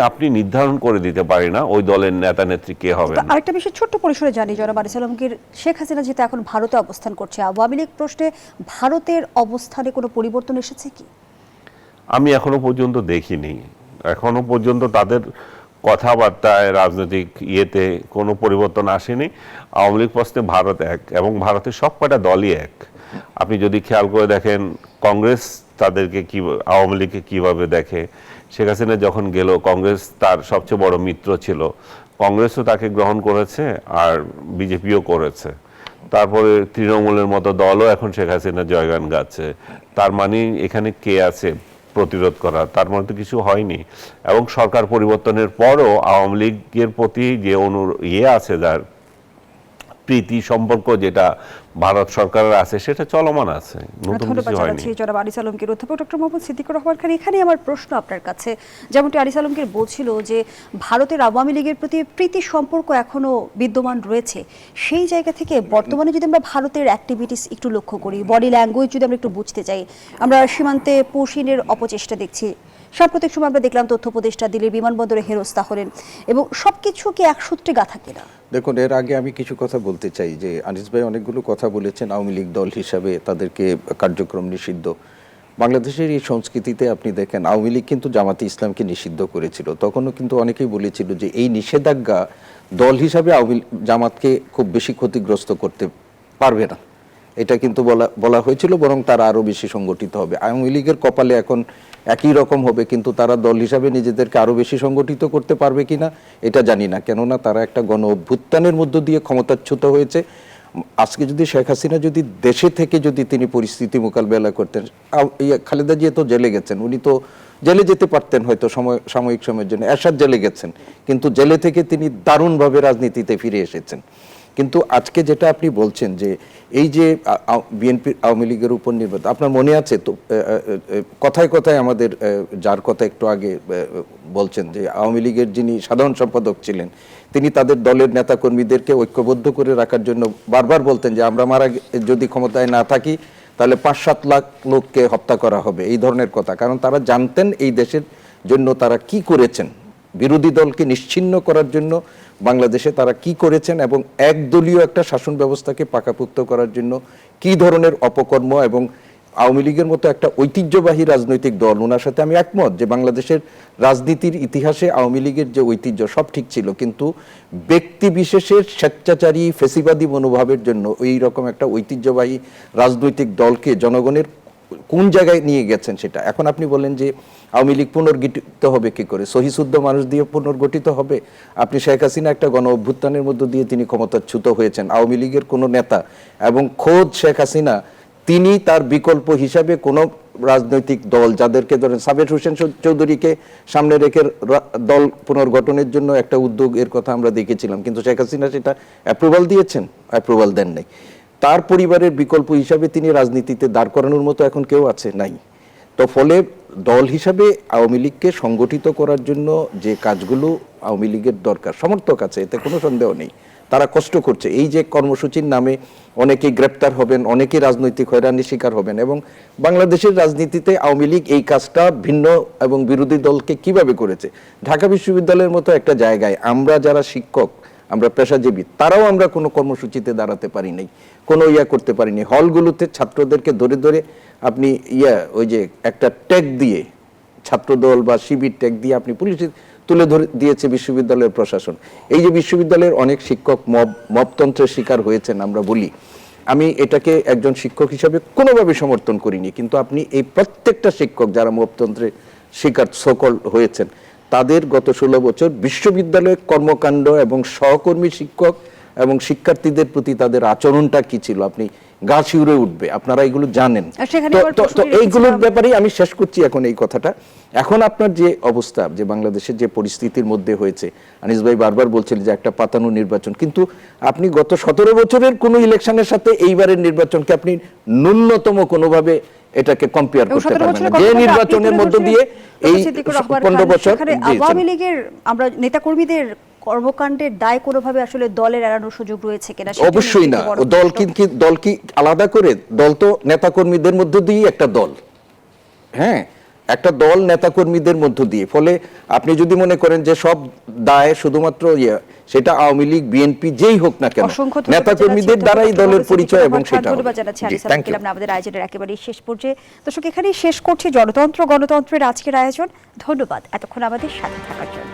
আপনি নির্ধারণ করে দিতে পারি না ওই দলের নেতা নেত্রী কে হবে। আরেকটা বিষয় ছোট্ট পরিসরে জানি জনাব আনিস আলমগীর, শেখ হাসিনা যেহেতু এখন ভারতে অবস্থান করছে, আওয়ামী লীগ প্রশ্নে ভারতের অবস্থানে কোনো পরিবর্তন এসেছে কি? আমি এখনো পর্যন্ত দেখিনি। এখনো পর্যন্ত তাদের কথাবার্তায়, রাজনৈতিক ইয়েতে কোনো পরিবর্তন আসেনি। আওয়ামী লীগ প্রশ্নে ভারত এক, এবং ভারতের সব কটা দলই এক। আপনি যদি খেয়াল করে দেখেন কংগ্রেস তাদেরকে আওয়ামী লীগকে কীভাবে দেখে। শেখ হাসিনা যখন গেল, কংগ্রেস তার সবচেয়ে বড় মিত্র ছিল, কংগ্রেসও তাকে গ্রহণ করেছে আর বিজেপিও করেছে। তারপরে তৃণমূলের মতো দলও এখন শেখ হাসিনা জয়গান গাচ্ছে। তার মানে এখানে কে আছে প্রতিরোধ করা? তার মানে তো কিছু হয়নি। এবং সরকার পরিবর্তনের পরও আওয়ামী লীগের প্রতি যে আছে, যার প্রীতি সম্পর্ক যেটা ভারত সরকারের আছে, সেটা চলমান আছে, নতুন কিছু হয়নি। জনাব আনিস আলমগীর, অধ্যাপক ডক্টর মোহাম্মদ সিদ্দিকুর রহমান খান, এখানে আমার প্রশ্ন আপনার কাছে, যেমনটি আনিস আলমগীর বলছিল যে ভারতের আওয়ামী লীগের প্রতি প্রীতি সম্পর্ক এখনো বিদ্যমান রয়েছে, সেই জায়গা থেকে বর্তমানে যদি আমরা ভারতের অ্যাক্টিভিটিস একটু লক্ষ্য করি, বডি ল্যাঙ্গুয়েজ যদি আমরা একটু বুঝতে চাই, আমরা সীমান্তে পৌঁছিনের অপচেষ্টা দেখছি, সাম্প্রতিক সময় আমরা দেখলাম তথ্য উপদেষ্টা দিল্লির বিমানবন্দরে হেরস্তা হলেন, এবং সবকিছু কি এক সূত্রে গাঁথা কিনা? দেখুন, এর আগে আমি কিছু কথা বলতে চাই যে আনিস ভাই অনেকগুলো কথা বলেছেন আওয়ামী লীগ দল হিসাবে তাদেরকে কার্যক্রম নিষিদ্ধ। বাংলাদেশের এই সংস্কৃতিতে আপনি দেখেন আওয়ামী লীগ কিন্তু জামাতে ইসলামকে নিষিদ্ধ করেছিল, তখনও কিন্তু অনেকেই বলেছিল যে এই নিষেধাজ্ঞা দল হিসাবে জামাতকে খুব বেশি ক্ষতিগ্রস্ত করতে পারবে না। এটা কিন্তু বলা হয়েছিল, বরং তারা আরও বেশি সংগঠিত হবে। আওয়ামী লীগের কপালে এখন একই রকম হবে, কিন্তু তারা দল হিসাবে নিজেদেরকে আরও বেশি সংগঠিত করতে পারবে কিনা এটা জানি না। কেননা তারা একটা গণ অভ্যুত্থানের মধ্য দিয়ে ক্ষমতাচ্যুত হয়েছে। আজকে যদি শেখ হাসিনা যদি দেশে থেকে যদি তিনি পরিস্থিতি মোকাবেলা করতেন, খালেদা জিয়া তো জেলে গেছেন, উনি তো জেলে যেতে পারতেন হয়তো সাময়িক সময়ের জন্য, এরশাদ জেলে গেছেন, কিন্তু জেলে থেকে তিনি দারুণভাবে রাজনীতিতে ফিরে এসেছেন। কিন্তু আজকে যেটা আপনি বলছেন যে এই যে বিএনপি আওয়ামী লীগের উপর নির্ভর, আপনার মনে আছে তো কথায় কথায় আমাদের যার কথা একটু আগে বলছেন যে আওয়ামী লীগের যিনি সাধারণ সম্পাদক ছিলেন, তিনি তাদের দলের নেতাকর্মীদেরকে ঐক্যবদ্ধ করে রাখার জন্য বারবার বলতেন যে আমরা যদি ক্ষমতায় না থাকি তাহলে 5-7 লাখ লোককে হত্যা করা হবে, এই ধরনের কথা। কারণ তারা জানতেন এই দেশের জন্য তারা কি করেছেন, বিরোধী দলকে নিশ্চিহ্ন করার জন্য বাংলাদেশে তারা কি করেছেন এবং একদলীয় একটা শাসন ব্যবস্থাকে পাকাপোক্ত করার জন্য কি ধরনের অপকর্ম। এবং আওয়ামী লীগের মতো একটা ঐতিহ্যবাহী রাজনৈতিক দল, ওনার সাথে আমি একমত যে বাংলাদেশের রাজনীতির ইতিহাসে আওয়ামী লীগের যে ঐতিহ্য সব ঠিক ছিল, কিন্তু ব্যক্তি বিশেষের স্বেচ্ছাচারী ফেসিবাদী মনোভাবের জন্য ওই রকম একটা ঐতিহ্যবাহী রাজনৈতিক দলকে জনগণের কোন জায়গায় নিয়ে গেছেন সেটা। এখন আপনি বলেন যে আওয়ামী লীগ পুনর্গঠিত হবে কি করে, সহিশুদ্ধ মানুষ দিয়ে পুনর্গঠিত হবে? আপনি শেখ হাসিনা একটা গণ অভ্যুত্থানের মধ্য দিয়ে তিনি ক্ষমতাচ্যুত হয়েছেন, আওয়ামী লীগের কোনো নেতা এবং খোদ শেখ হাসিনা তিনি তার বিকল্প হিসাবে কোনো রাজনৈতিক দল, যাদেরকে ধরেন সাবের হোসেন চৌধুরীকে সামনে রেখে দল পুনর্গঠনের জন্য একটা উদ্যোগের কথা আমরা দেখেছিলাম, কিন্তু শেখ হাসিনা সেটা অ্যাপ্রুভাল দিয়েছেন? অ্যাপ্রুভাল দেন নাই। তার পরিবারের বিকল্প হিসাবে তিনি রাজনীতিতে দাঁড় করানোর মতো এখন কেউ আছে? নাই। তো ফলে দল হিসাবে আওয়ামী লীগকে সংগঠিত করার জন্য যে কাজগুলো আওয়ামী লীগের দরকার, সমর্থক আছে, এতে কোনো সন্দেহ নেই, তারা কষ্ট করছে। এই যে কর্মসূচির নামে অনেকেই গ্রেপ্তার হবেন, অনেকেই রাজনৈতিক হয়রানির শিকার হবেন, এবং বাংলাদেশের রাজনীতিতে আওয়ামী লীগ এই কাজটা ভিন্ন এবং বিরোধী দলকে কিভাবে করেছে। ঢাকা বিশ্ববিদ্যালয়ের মতো একটা জায়গায় আমরা যারা শিক্ষক, আমরা পেশাজীবী, তারাও আমরা কোনো কর্মসূচিতে দাঁড়াতে পারি নাই, কোনো করতে পারিনি। হলগুলোতে ছাত্রদেরকে ধরে ধরে আপনি ওই যে একটা ট্যাগ দিয়ে, ছাত্রদল বা শিবির ট্যাগ দিয়ে আপনি পুলিশে তুলে ধরে দিয়েছে বিশ্ববিদ্যালয়ের প্রশাসন। এই যে বিশ্ববিদ্যালয়ের অনেক শিক্ষক মবতন্ত্রের শিকার হয়েছেন আমরা বলি, আমি এটাকে একজন শিক্ষক হিসাবে কোনোভাবে সমর্থন করিনি, কিন্তু আপনি এই প্রত্যেকটা শিক্ষক যারা মবতন্ত্রের শিকার সকল হয়েছেন, তাদের গত 16 বছর বিশ্ববিদ্যালয়ের কর্মকাণ্ড এবং সহকর্মী শিক্ষক এবং শিক্ষার্থীদের প্রতি তাদের আচরণটা কি ছিল, আপনি গা শিউরে উঠবে, আপনারা এগুলো জানেন। তো এইগুলোর ব্যাপারেই আমি শেষ করছি এখন এই কথাটা। এখন আপনার যে অবস্থা, যে বাংলাদেশের যে পরিস্থিতির মধ্যে হয়েছে, আনিস ভাই বারবার বলছিলেন যে একটা পাতানো নির্বাচন, কিন্তু আপনি গত 17 বছরের কোন ইলেকশনের সাথে এইবারের নির্বাচনকে আপনি ন্যূনতম কোনোভাবে এটাকে কম্পেয়ার করতে পারবেন না। যে নির্বাচনের মধ্য দিয়ে এই 15 বছর আওয়ামী লীগের আমরা নেতাকর্মীদের কর্মকাণ্ডের দায় কোনোভাবে আসলে দলের এড়ানোর সুযোগ রয়েছে কিনা? অবশ্যই না। দল কি আলাদা করে? দল তো নেতাকর্মীদের মধ্য দিয়ে একটা দল, হ্যাঁ, একটা দল নেতাকর্মীদের মধ্য দিয়ে। ফলে আপনি যদি মনে করেন যে সব দায় শুধুমাত্র সেটা আওয়ামী লীগ, বিএনপি যেই হোক না কেন, নেতাকর্মীদের দ্বারাই দলের পরিচয়, এবং সেটা আমাদের আয়োজনের একেবারে শেষ পর্যায়ে। দর্শক, এখানেই শেষ করছি গণতন্ত্রের আজকের আয়োজন। ধন্যবাদ এতক্ষণ আমাদের সাথে থাকার জন্য।